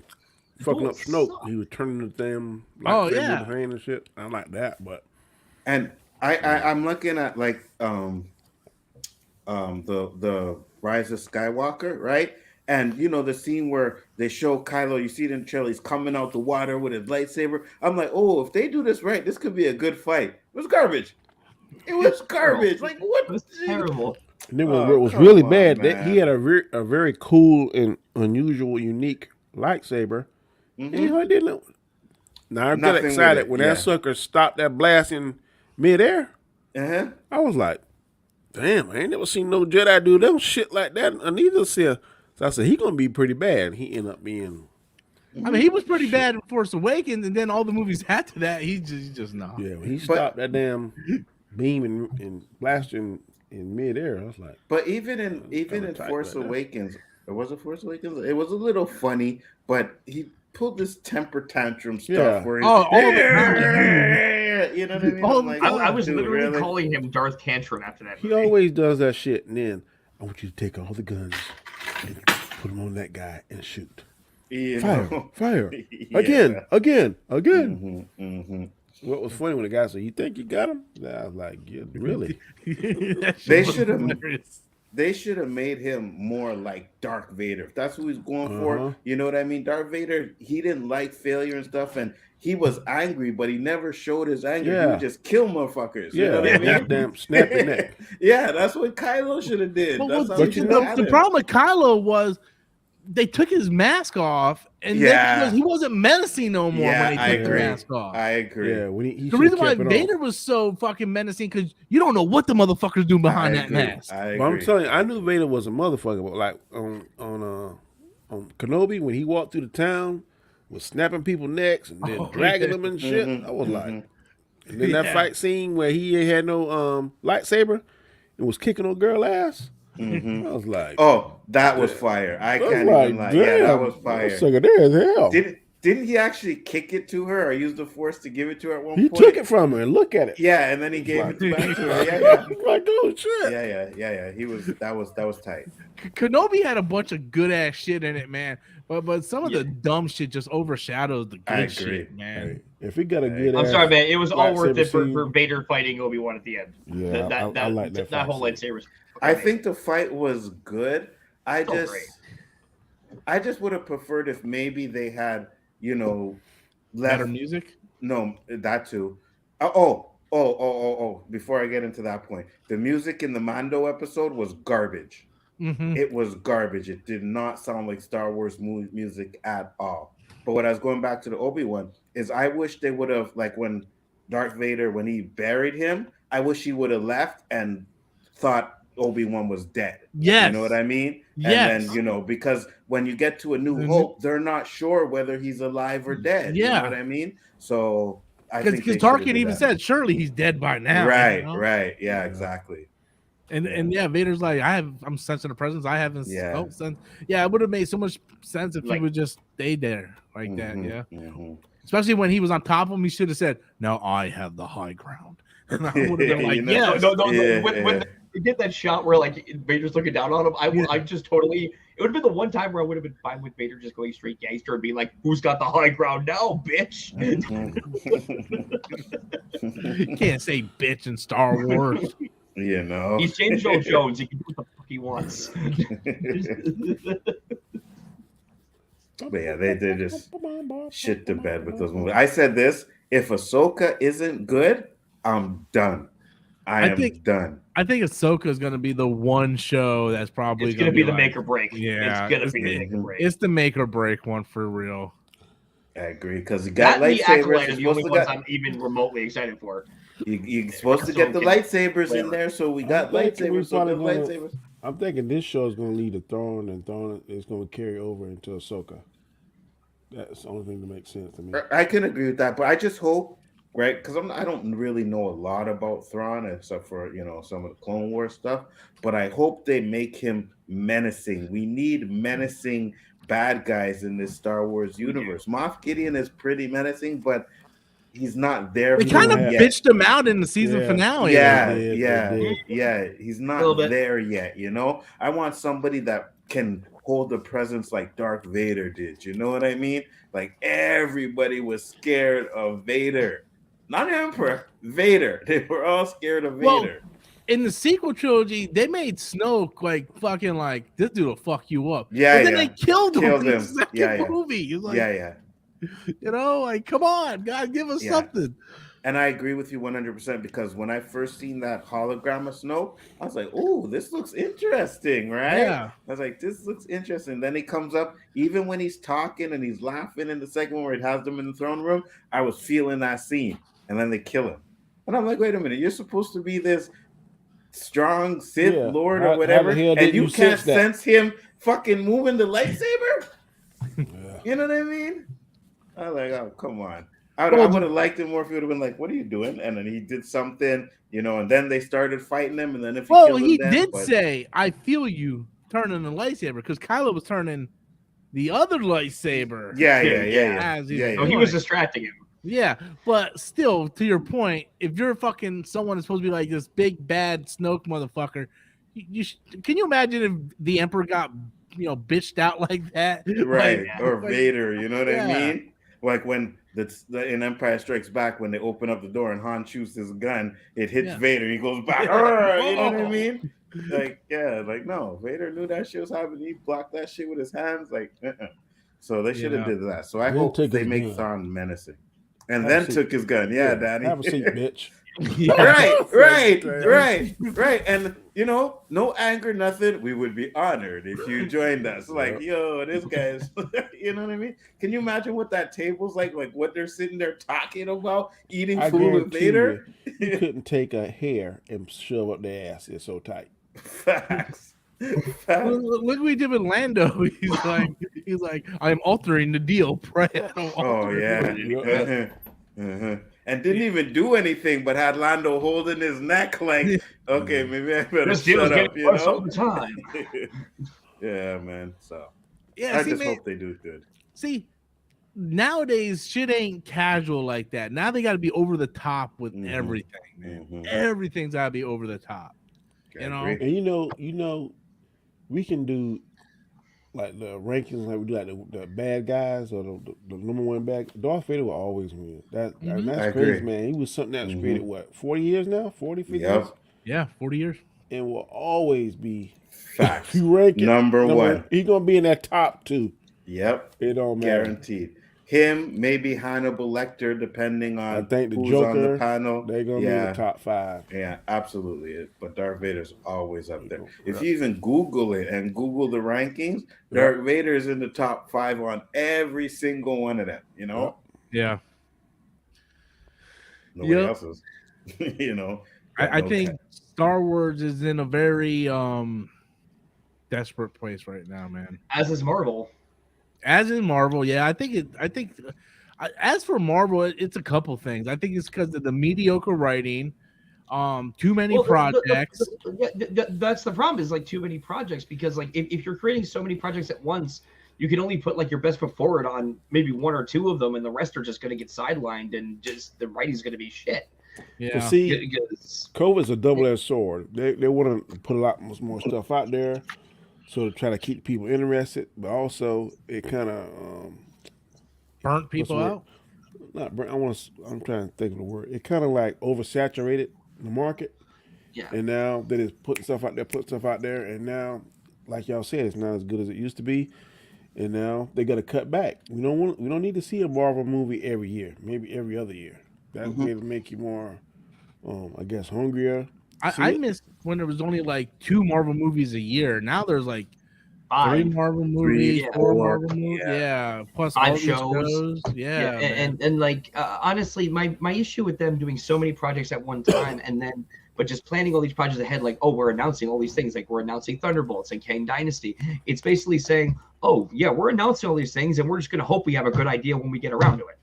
fucking up Snoke. He was turning the damn lightsaber with hand and shit. I like that, but and I'm looking at like the Rise of Skywalker, right? And the scene where they show Kylo, you see it in the trailer, he's coming out the water with his lightsaber. I'm like, oh, if they do this right, this could be a good fight. It was garbage. It was garbage. Like what? It was terrible. And then what was really bad, that he had a very cool and unusual, unique lightsaber. And he didn't. Now I got excited when that sucker stopped that blast in midair. I was like, damn, I ain't never seen no Jedi do them shit like that. And neither so I said, he gonna be pretty bad. He ended up being. I mean, he was pretty bad in Force Awakens, and then all the movies after that, he just not. Yeah, when he stopped that damn beam and blasting in midair, I was like. But even in Force Awakens, was it Force Awakens? It was a little funny, but he pulled this temper tantrum stuff where he, you know what I mean? I was literally calling him Darth Tantrum after that movie. He always does that shit, and then I want you to take all the guns and put them on that guy and shoot. Fire. Again. What was funny when the guy said, "You think you got him?" I was like, "Yeah, really?" They should have made him more like Darth Vader. If that's who he's going for, you know what I mean? Darth Vader, he didn't like failure and stuff, and he was angry, but he never showed his anger. He would just kill motherfuckers. You know what I mean? Damn, snap your neck. Yeah, that's what Kylo should have did. But the problem with Kylo was they took his mask off, and Yeah. then he wasn't menacing no more Yeah, when they I took the agree. mask off. I agree. Yeah, when he The should've reason why kept it on. Vader was so fucking menacing because you don't know what the motherfuckers do behind I that agree. mask. I But I'm agree. telling you, I knew Vader was a motherfucker. But like on Kenobi, when he walked through the town, was snapping people's necks and then dragging them and shit. Mhm, I was like, mhm. and then that Yeah. fight scene where he ain't had no lightsaber and was kicking on girl ass. Mhm. I was like, Oh, that was fire. I I was can't like, even lie. damn, Yeah, that was fire. sucker there as hell. Didn't he actually kick it to her or use the force to give it to her at one He point? took it from her and look at it. Yeah, and then he gave it back to her. Yeah, I was like, oh shit. yeah. He was that was tight. Kenobi had a bunch of good ass shit in it, man. But some of the dumb shit just overshadows the I good agree. shit, man. Hey, if he got a good I'm ass sorry, man. It was all worth lightsaber it for scene, Vader fighting Obi-Wan at the end. Yeah, I like that fight whole scene. lightsabers. I think the fight was good. I great. just would have preferred if maybe they had, Better left. music. No, that too. Before I get into that point, the music in the Mando episode was garbage. Mm-hmm. It was garbage. It did not sound like Star Wars music at all. But what I was going back to the Obi-Wan is I wish they would have, like when Darth Vader, when he buried him, I wish he would have left and thought Obi-Wan was dead. Yes. You know what I mean? Yes. And then, because when you get to A New Hope, they're not sure whether he's alive or dead. Yeah. You know what I mean? So I think Because Tarkin even said, surely he's dead by now. Right, you know? right. Yeah, exactly. And Vader's like, I'm sensing a presence. I haven't felt sense. Yeah, it would have made so much sense if he would just stay there like that. Yeah. Mm-hmm. Especially when he was on top of him, he should have said, "Now I have the high ground." And I would have been like, "Yes." No. When they did that shot where like Vader's looking down on him, I just totally. It would have been the one time where I would have been fine with Vader just going straight gangster and being like, "Who's got the high ground now, bitch?" You can't say bitch in Star Wars. He's James Earl Jones. He can do what the fuck he wants. But yeah, they just shit the bed with those movies. I said this: if Ahsoka isn't good, I'm done. I am done. I think Ahsoka is going to be the one show that's probably going to be the make or break. Yeah, it's going to be the make or break. It's the make or break one for real. I agree because you got lightsabers. Acolyte is the only ones I'm even remotely excited for. You're supposed to get the lightsabers in there, so we got lightsabers. Lightsabers. I'm thinking this show is going to lead to Throne, and Throne is going to carry over into Ahsoka. That's the only thing that makes sense to me. I can agree with that, but I just hope, right? Because I don't really know a lot about Thrawn except for some of the Clone Wars stuff. But I hope they make him menacing. We need menacing bad guys in this Star Wars universe. Moff Gideon is pretty menacing, but he's not there. They kind of bitched him out in the season finale. Yeah. He's not there yet. I want somebody that can hold the presence like Darth Vader did. You know what I mean? Like everybody was scared of Vader. Not Emperor, Vader. They were all scared of Vader. In the sequel trilogy, they made Snoke like fucking like this dude will fuck you up. Yeah, and then they killed him in the second movie. Like, come on, God, give us something. And I agree with you 100% because when I first seen that hologram of Snoke, I was like, "Oh, this looks interesting, right?" Yeah. I was like, "This looks interesting." Then he comes up, even when he's talking and he's laughing in the second one where it has them in the throne room. I was feeling that scene, and then they kill him, and I'm like, "Wait a minute, you're supposed to be this strong Sith Lord or whatever, and you can't sense him fucking moving the lightsaber." You know what I mean? I was like, "Oh, come on." I would have liked it more if he would have been like, "What are you doing?" And then he did something, and then they started fighting him. And then if he did say, "I feel you turning the lightsaber," because Kylo was turning the other lightsaber. Yeah. Oh, he was distracting him. Yeah, but still, to your point, if you're fucking someone that's supposed to be like this big bad Snoke motherfucker, can you imagine if the Emperor got bitched out like that? Right, or Vader, you know what I mean? Like when in Empire Strikes Back, when they open up the door and Han shoots his gun, it hits Vader. He goes back. You know what I mean? No, Vader knew that shit was happening. He blocked that shit with his hands. So they should have did that. So I hope they make Thrawn menacing. And then took his gun. Yeah, Danny. Have a seat, bitch. Right. And no anger, nothing. We would be honored if you joined us. Like, yo, this guy's, you know what I mean? Can you imagine what that table's like what they're sitting there talking about, eating food with Vader? You couldn't take a hair and shove up their ass. It's so tight. Facts. Look what we did with Lando. He's like, I'm altering the deal. Oh yeah. And didn't even do anything, but had Lando holding his neck like, okay, maybe I better shut up, all the time. Yeah, man. So yeah, I just hope they do good. See, nowadays shit ain't casual like that. Now they got to be over the top with everything, man. Everything's got to be over the top. And we can do like the rankings, like we do like the bad guys or the number one bad. Darth Vader will always win. That's crazy, man. He was something that was created 40 years now, 40, 50 years. Yeah, 40 years, and will always be facts. If you rank it, number one, he's gonna be in that top 2. Yep, it don't matter. Guaranteed. Him, maybe Hannibal Lecter, depending on I think the who's Joker on the panel. They're gonna be in the top 5. Yeah, absolutely. But Darth Vader's always up there. If you even Google it and Google the rankings, Darth Vader is in the top 5 on every single one of them. Yeah. Nobody else is. I think Star Wars is in a very desperate place right now, man. As is Marvel. As in Marvel, yeah. I think as for Marvel, it's a couple things. I think it's because of the mediocre writing, too many projects. That's the problem. Is like too many projects because like if you're creating so many projects at once, you can only put like your best foot forward on maybe 1 or 2 of them, and the rest are just going to get sidelined, and just the writing's going to be shit. Yeah. See, COVID's a double-edged sword. They want to put a lot more stuff out there. So to try to keep people interested, but also it kind of burnt people out. Not burnt. I'm trying to think of the word. It kind of like oversaturated the market. Yeah. And now that it's putting stuff out there, and now, like y'all said, it's not as good as it used to be. And now they got to cut back. We don't need to see a Marvel movie every year. Maybe every other year. That maybe make you more, I guess, hungrier. I missed when there was only like 2 Marvel movies a year. Now there's like 5. 3 Marvel movies, 4 Marvel movies, plus 5 all these shows. And like honestly, my issue with them doing so many projects at one time, but just planning all these projects ahead, like, oh, we're announcing all these things, like we're announcing Thunderbolts and Kang Dynasty. It's basically saying, oh yeah, we're announcing all these things, and we're just gonna hope we have a good idea when we get around to it.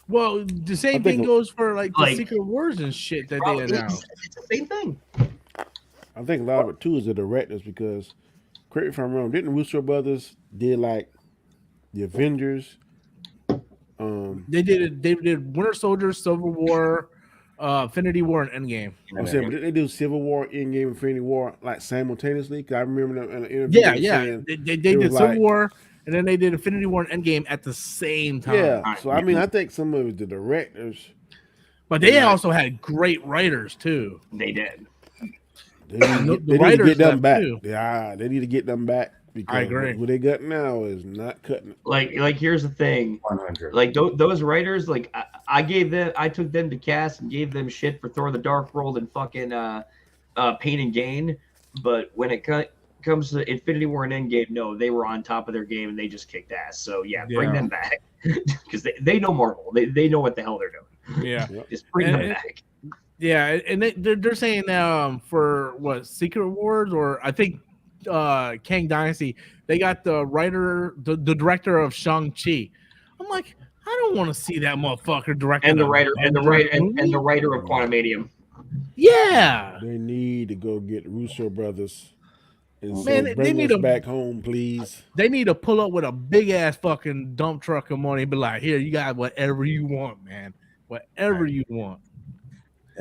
Well, the same thing goes for like the Secret Wars and shit that they announced. It's the same thing. I think a lot of it too is the directors, because, correct me if I'm wrong, didn't Russo brothers did like the Avengers? They did Winter Soldier, Civil War, Infinity War, and Endgame. I'm saying, but did they do Civil War, Endgame, Infinity War like simultaneously? Because I remember them in an interview. Yeah. They did Civil War. And then they did Infinity War and Endgame at the same time. Yeah, so I mean, I think some of the directors, but they also had great writers too. They did. They need to get them back. Yeah, they need to get them back. Because I agree. What they got now is not cutting it. Like here's the thing. 100. Like those writers, like I took them to cast and gave them shit for Thor: The Dark World and fucking Pain and Gain, but when it comes to Infinity War and Endgame, no, they were on top of their game and they just kicked ass. So bring them back because they know Marvel. They know what the hell they're doing. Yeah, just bring them back. Yeah, and they're saying for what, Secret Wars, or I think Kang Dynasty, they got the director of Shang-Chi. I'm like, I don't want to see that motherfucker directing. And the writer and the writer of Quantumanium. Yeah, they need to go get Russo brothers. Man, bring us back home, please. They need to pull up with a big ass fucking dump truck of money and be like, here, you got whatever you want, man. Whatever you want.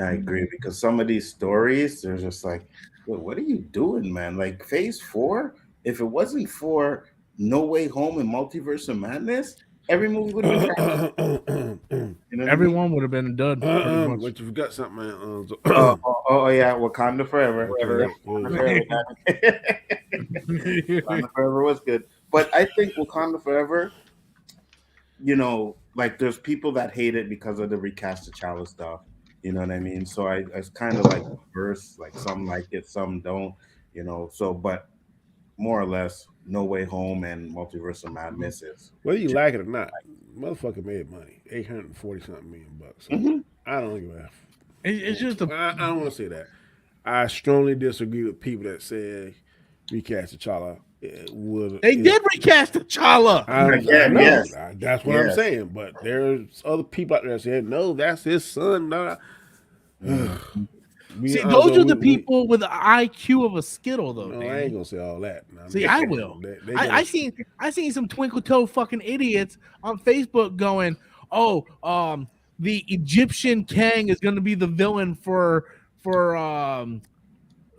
I agree, because some of these stories, they're just like, what are you doing, man? Like Phase 4, if it wasn't for No Way Home and Multiverse of Madness, every movie would have been Everyone would have been done. But you forgot something, man. Oh yeah, Wakanda Forever. Wakanda Forever was good, but I think Wakanda Forever, like there's people that hate it because of the recast T'Challa stuff. You know what I mean? So it's kind of like diverse. Like some like it, some don't. You know. So, but more or less, No Way Home and Multiverse of Madness is. Whether you like it or not, motherfucker made money, $840-something million. So Mm-hmm. I don't give a. It's just a I don't want to say that. I strongly disagree with people that say recast T'Challa. They did recast T'Challa. I Again, know. yes. That's what I'm Yes. saying. But there's other people out there saying, no, that's his son. No. See, those are the people with the IQ of a Skittle, though. No, Danny. I ain't gonna say all that. No, See, I will. I seen some twinkle toe fucking idiots on Facebook going, "Oh, the Egyptian Kang is going to be the villain for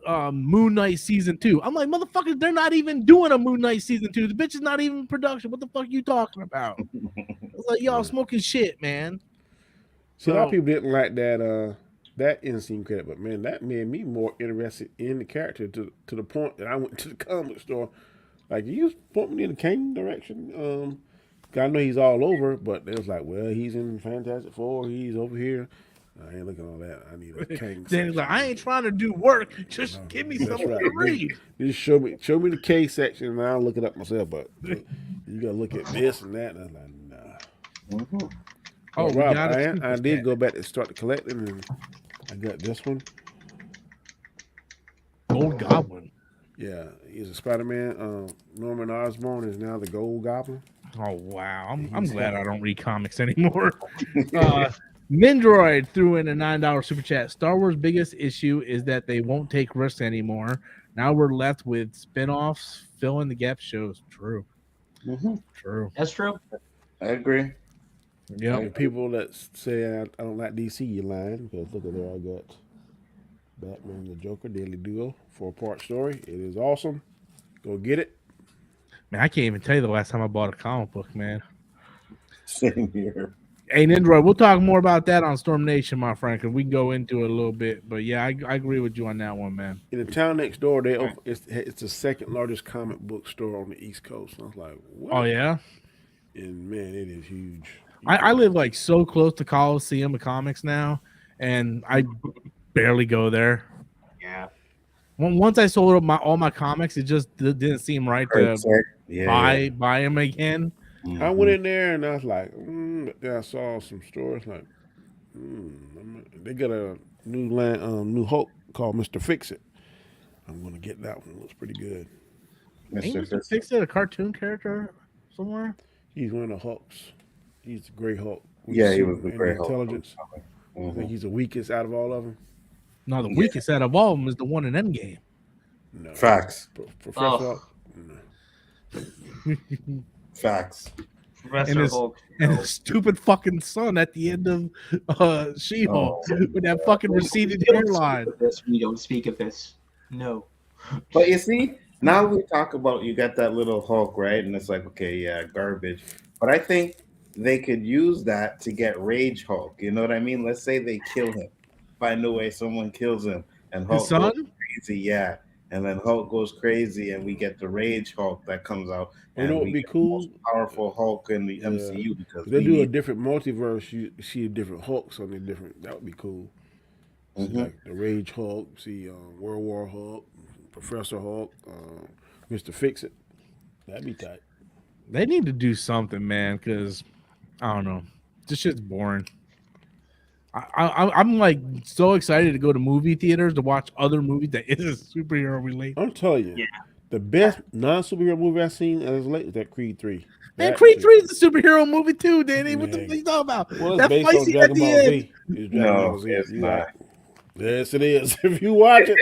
Moon Knight season 2." I'm like, motherfuckers, they're not even doing a Moon Knight season 2. The bitch is not even in production. What the fuck are you talking about? It's like y'all smoking shit, man. See, a lot of people didn't like that end scene credit, but man, that made me more interested in the character to the point that I went to the comic store. Like, you point me in the Kang direction. I know he's all over, but it was like, well, he's in Fantastic Four. He's over here. I ain't looking at all that. I need a Kang. Then he's like, I ain't trying to do work. Just give me something to read. Just show me the K section, and I'll look it up myself. But you gotta look at this and that. And I was like, nah. Mm-hmm. Oh, Rob, I did go back and start collecting, and I got this one. Gold Goblin. Yeah, he's a Spider-Man. Norman Osborn is now the Gold Goblin. Oh wow, I'm glad I don't read comics anymore. Mindroid threw in a $9 super chat. Star Wars' biggest issue is that they won't take risks anymore. Now we're left with spin-offs, fill in the gap shows. True. Mm-hmm. True. That's true. I agree. Yeah. And people that say I don't like DC, you lying, because look at there, I got Batman and the Joker Daily Duo 4-part story. It is awesome. Go get it. Man, I can't even tell you the last time I bought a comic book, man. Same here. Hey, Nindroid, we'll talk more about that on Storm Nation, my friend, because we can go into it a little bit. But yeah, I agree with you on that one, man. In the town next door, it's the second largest comic book store on the East Coast. And I was like, what? Oh, yeah? And man, it is huge. I live like so close to Coliseum of Comics now, and I barely go there. Yeah. Once I sold up all my comics, it just didn't seem right to buy them again. Mm-hmm. I went in there and I was like, but then I saw some stores like, they got a new Hulk called Mr. Fix-It. I'm gonna get that one. It looks pretty good. Ain't Mr. Fix-It a cartoon character somewhere? He's one of the Hulks. He's the Gray Hulk. Yeah, he was the Gray Hulk. Intelligence. I think he's the weakest out of all of them. No, the weakest out of all of them is the one in Endgame. No. Facts. Professor Hulk? No. Facts. And his stupid fucking son at the end of She-Hulk with that fucking receded hairline. We don't speak of this. No. But you see, now we talk about you got that little Hulk, right? And it's like, okay, yeah, garbage. But I think they could use that to get Rage Hulk. You know what I mean? Let's say they kill him. Find a way someone kills him. And Hulk goes crazy, yeah. And then Hulk goes crazy, and we get the Rage Hulk that comes out. You know what would be cool? The most powerful Hulk in the MCU because they do a different multiverse. You see different Hulks on the different. That would be cool. See, like the Rage Hulk, see World War Hulk, Professor Hulk, Mr. Fix-It. That'd be tight. They need to do something, man, because I don't know. This shit's boring. I'm like so excited to go to movie theaters to watch other movies that isn't superhero related. I'm telling you, the best non-superhero movie I've seen as late is that Creed 3. Man, Creed 3 is a superhero movie too, Danny. What the fuck are you talking about? Well, it's based on Dragon Ball Z. It's not. Yes, it is. If you watch it,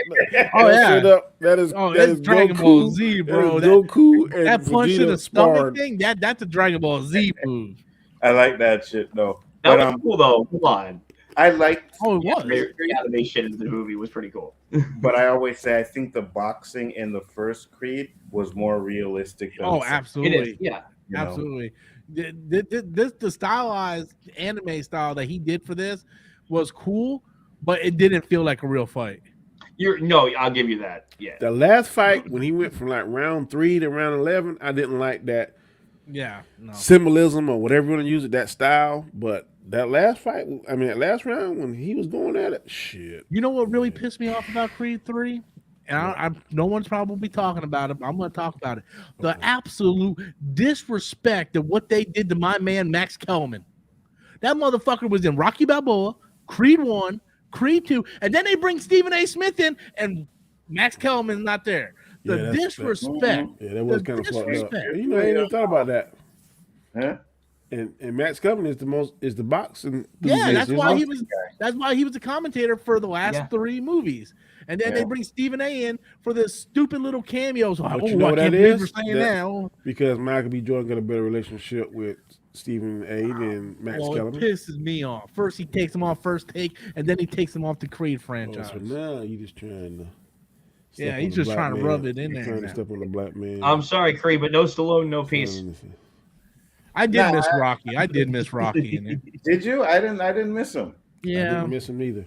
that is Dragon Goku, Ball Z, bro. Goku and that punch Vegeta in the stomach sparred. thing, that's a Dragon Ball Z move. I like that shit though. That was cool though. Come on. I like. Oh, it was. The animation in the movie was pretty cool. But I always say I think the boxing in the first Creed was more realistic than absolutely. It is, yeah. Absolutely. The stylized anime style that he did for this was cool, but it didn't feel like a real fight. I'll give you that. Yeah. The last fight when he went from like round 3 to round 11, I didn't like that symbolism or whatever you want to use it, that style. But that last fight, I mean, that last round when he was going at it, shit. You know what really pissed me off about Creed 3? And no one's probably talking about it, but I'm going to talk about it. The absolute disrespect of what they did to my man, Max Kellerman. That motherfucker was in Rocky Balboa, Creed 1, Creed 2, and then they bring Stephen A. Smith in, and Max Kellerman's not there. The disrespect. Yeah, that was kind of fucked up. You know, I ain't even thought about that. Huh? And Max Kellerman is the boxing. Yeah, that's why he was. That's why he was the commentator for the last 3 movies. And then they bring Stephen A. in for this stupid little cameo. So, you know what that is? Now. Because Michael B. Jordan got a better relationship with Stephen A. than Max Kellerman. It pisses me off. First he takes him off first take, and then he takes him off the Creed franchise. So now you just trying to. Yeah, he's just trying to rub it in there. Trying to step on the black man. I'm sorry, Creed, but no Stallone, no peace. I did miss Rocky. I did miss Rocky in there. Did you? I didn't miss him. Yeah, I didn't miss him either.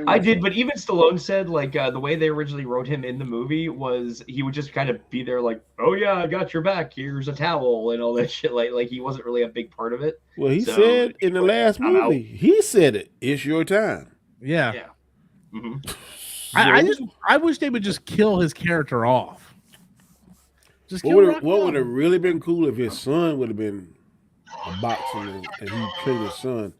I did, but even Stallone said like the way they originally wrote him in the movie was he would just kind of be there like, oh yeah, I got your back. Here's a towel and all that shit. Like he wasn't really a big part of it. Well, he said in the last movie, he said it. It's your time. Yeah. Mm-hmm. I wish they would just kill his character off. Just kill what would have really been cool if his son would have been a boxer and he killed his son.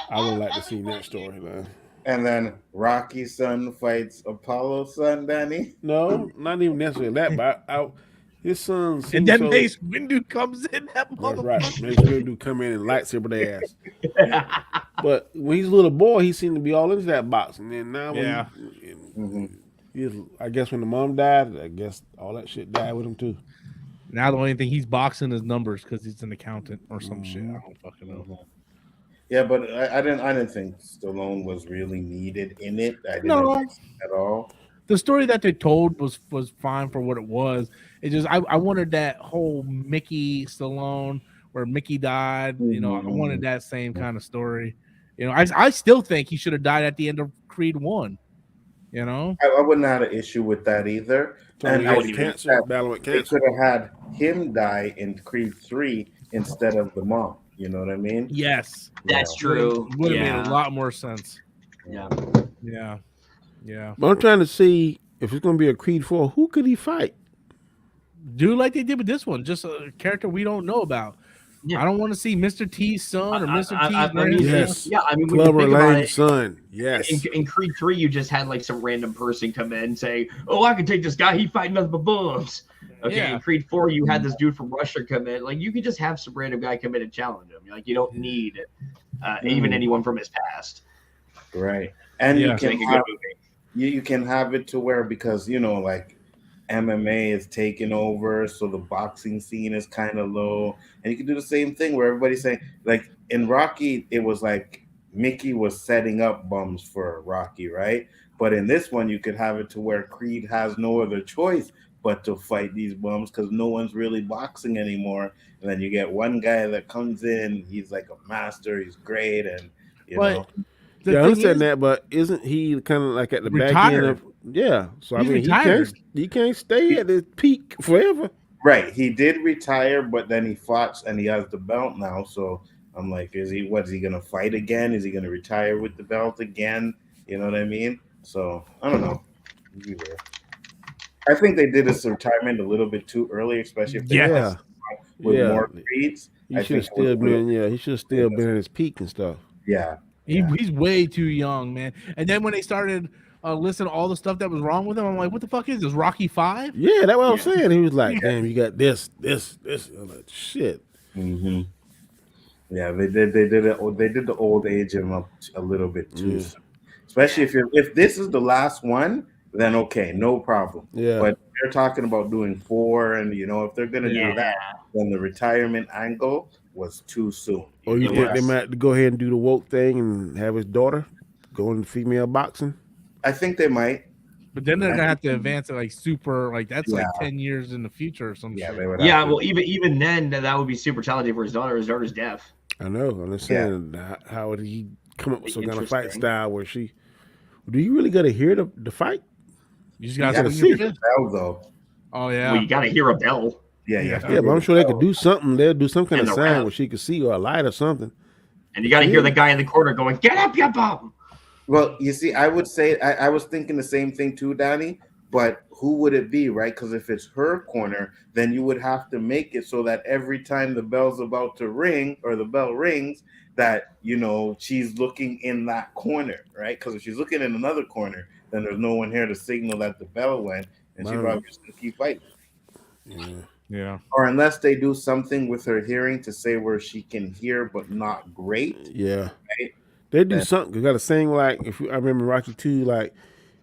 I would like to see that storyline. And then Rocky's son fights Apollo's son, Danny? No, not even necessarily that, but his son. And then Mace Windu comes in. That motherfucker. Right. Mace Windu come in and lightsaber their ass. But when he's a little boy, he seemed to be all into that boxing. And now, I guess when the mom died, I guess all that shit died with him too. Now the only thing he's boxing is numbers because he's an accountant or some shit. I don't fucking know. Yeah, but I didn't think Stallone was really needed in it. I didn't at all. The story that they told was fine for what it was. It just I wanted that whole Mickey Stallone where Mickey died. You know, I wanted that same kind of story. You know, I still think he should have died at the end of Creed 1. You know, I wouldn't have had an issue with that either. And I would cancer, battling with cancer. They could have had him die in Creed 3 instead of the mom. You know what I mean? Yes, that's true. Would have made a lot more sense. Yeah. But I'm trying to see if it's going to be a Creed 4. Who could he fight? Do like they did with this one, just a character we don't know about. Yeah. I don't want to see Mr. T's son or Mr. T's grandson. Yes. Yeah, I mean, Clever Lane's son. Yes. In Creed 3, you just had like some random person come in and say, "Oh, I can take this guy. He fighting nothing but bums." Okay, in Creed 4, you had this dude from Russia come in. Like, you could just have some random guy come in and challenge him. Like, you don't need even anyone from his past. Right. And you can have it to where, because, you know, like, MMA is taking over, so the boxing scene is kind of low. And you can do the same thing where everybody's saying, like, in Rocky, it was like Mickey was setting up bums for Rocky, right? But in this one, you could have it to where Creed has no other choice but to fight these bums because no one's really boxing anymore. And then you get one guy that comes in, he's like a master, he's great, and you know. Yeah, I understand that, but isn't he kind of like at the back end of? Yeah, so I mean, he can't stay at his peak forever. Right, he did retire, but then he fought and he has the belt now. So I'm like, is he gonna fight again? Is he gonna retire with the belt again? You know what I mean? So I don't know. I think they did his retirement a little bit too early, especially if they with more Creeds. He should have still been. Yeah, he should have still been at his peak and stuff. Yeah. He's way too young, man. And then when they started listing all the stuff that was wrong with him, I'm like, what the fuck is this, Rocky 5? Yeah, that's what I was saying. He was like, damn, you got this. I'm like, shit. Mm-hmm. Yeah, they did the old age him up a little bit too. Yeah. Especially if this is the last one, then okay, no problem. Yeah. But they're talking about doing 4, and you know, if they're gonna do that, then the retirement angle was too soon. Or you think they might go ahead and do the woke thing and have his daughter go into female boxing? I think they might. But then they're gonna have to advance it like super, like that's like 10 years in the future or something. Yeah, well, even then, that would be super challenging for his daughter. His daughter's deaf. I know. I'm just saying, how would he come up with some kind of fight style where she? Do you really got to hear the fight? You just got to see the bell, though. Oh yeah. Well, you got to hear a bell. Yeah, Yeah. Yeah, but I'm sure they could do something. They'll do some kind And of the sign rap. where she could see or a light or something. And you got to hear the guy in the corner going, "Get up, you bum!" Well, you see, I would say I was thinking the same thing too, Danny. But who would it be, right? Because if it's her corner, then you would have to make it so that every time the bell's about to ring or the bell rings, that she's looking in that corner, right? Because if she's looking in another corner, then there's no one here to signal that the bell went, and she probably just gonna keep fighting. Yeah. Or unless they do something with her hearing to say where she can hear but not great. Yeah. Right? They do something. You got to sing like I remember Rocky 2, like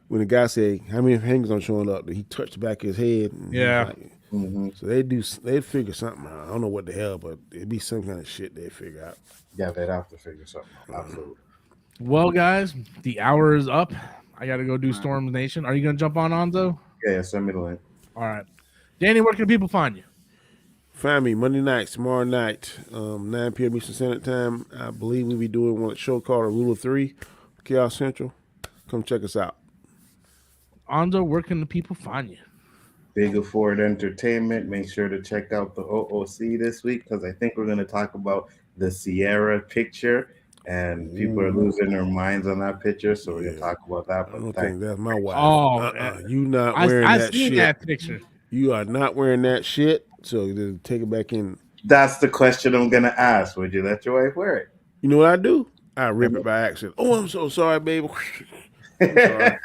when the guy said how many fingers aren't showing up, that he touched the back of his head. And Yeah. So they figure something out. I don't know what the hell, but it'd be some kind of shit they figure out. Yeah, they'd have to figure something out. Absolutely. Well, guys, the hour is up. I got to go do Storm Nation. Are you going to jump on, Anzo? Yeah, send me the link. All right. Danny, where can people find you? Find me Monday nights, tomorrow night, 9 p.m. Eastern Standard Time. I believe we'll be doing one show called A Rule of Three, Chaos Central. Come check us out. Anzo, where can the people find you? Big Afford Entertainment. Make sure to check out the OOC this week because I think we're going to talk about the Sierra picture, and people are losing their minds on that picture. So we're going to talk about that. I don't think that's my wife. Oh, you not wearing I that seen shit. that picture. You are not wearing that shit. So just take it back in. That's the question I'm going to ask. Would you let your wife wear it? You know what I do? I rip it by accident. Oh, I'm so sorry, baby. I'm sorry.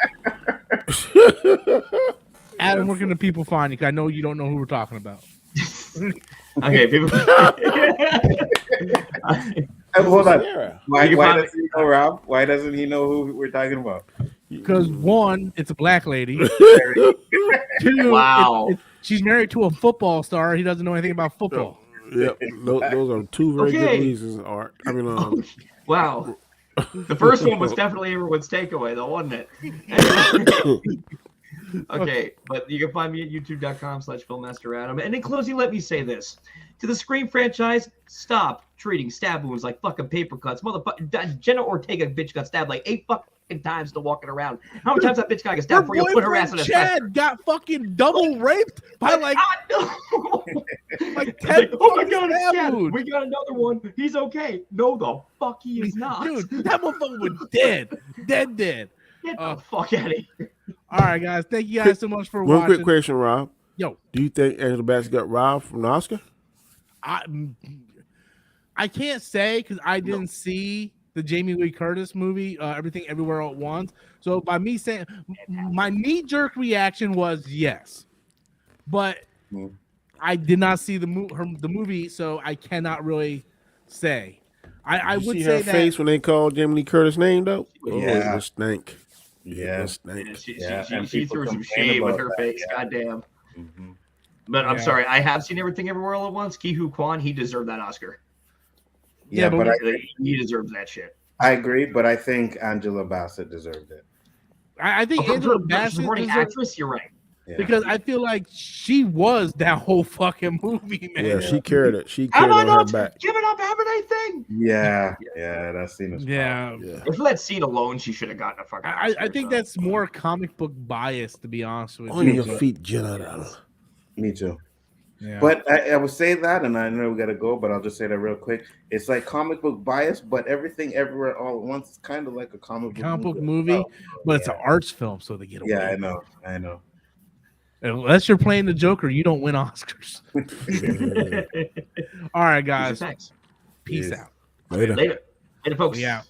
Adam, where can the people find you? 'Cause I know you don't know who we're talking about. Okay, people. Hold on. Sarah. Why You can find doesn't he know, Rob? Why doesn't he know who we're talking about? Because one, it's a black lady. Two, Wow. she's married to a football star. He doesn't know anything about football. Yep. Those are two very Okay. good reasons, Art. I mean, Wow. The first one was definitely everyone's takeaway, though, wasn't it? Okay, but you can find me at youtube.com/filmmasteradam. And in closing, let me say this. To the Scream franchise, stop treating stab wounds like fucking paper cuts. Motherfucker, Jenna Ortega bitch got stabbed like 8 fucking times to walking around. How many times that bitch got stabbed before you put her ass in a Chad got fucking double raped by like no. like 10 Like, oh my fucking god, stab Chad, wounds. we got another one. He's okay. No, the fuck he is not. Dude, that motherfucker was dead. Dead. Get the fuck out of here. All right, guys. Thank you guys so much for one watching. quick question, Rob. Yo, Do you think Angela Bassett got robbed from the Oscar? I can't say because I didn't see the Jamie Lee Curtis movie, Everything Everywhere at Once. So by me saying, my knee-jerk reaction was yes, but I did not see the movie, so I cannot really say. I You would see say her that face when they called Jamie Lee Curtis' name, though? Oh, Yeah. it was stank. Yeah. It was stank. She threw some shade with her face. Goddamn. Mm-hmm. But I'm Yeah. sorry, I have seen Everything Everywhere All at Once. Ki-Hu Kwan, he deserved that Oscar. Yeah, but He deserves that shit. I agree, but I think Angela Bassett deserved it. I think Angela Bassett supporting deserved- actress. You're right. Yeah. because I feel like she was that whole fucking movie, man. Yeah, she carried it. She Am carried I it on her not back. giving up everything? Yeah, that scene is Yeah. Yeah. If for that scene alone, she should have gotten a fucking Oscar. I think that's more comic book bias, to be honest with On you. your feet, General. Me too. Yeah. But I would say that, and I know we gotta go, but I'll just say that real quick. It's like comic book bias, but Everything Everywhere All at Once is kind of like a comic book movie, Oh, but it's an arts film, so they get away. yeah, I know. Unless you're playing the Joker, you don't win Oscars. All right, guys. Thanks. Peace Yes. out. Later. Later, folks. We out.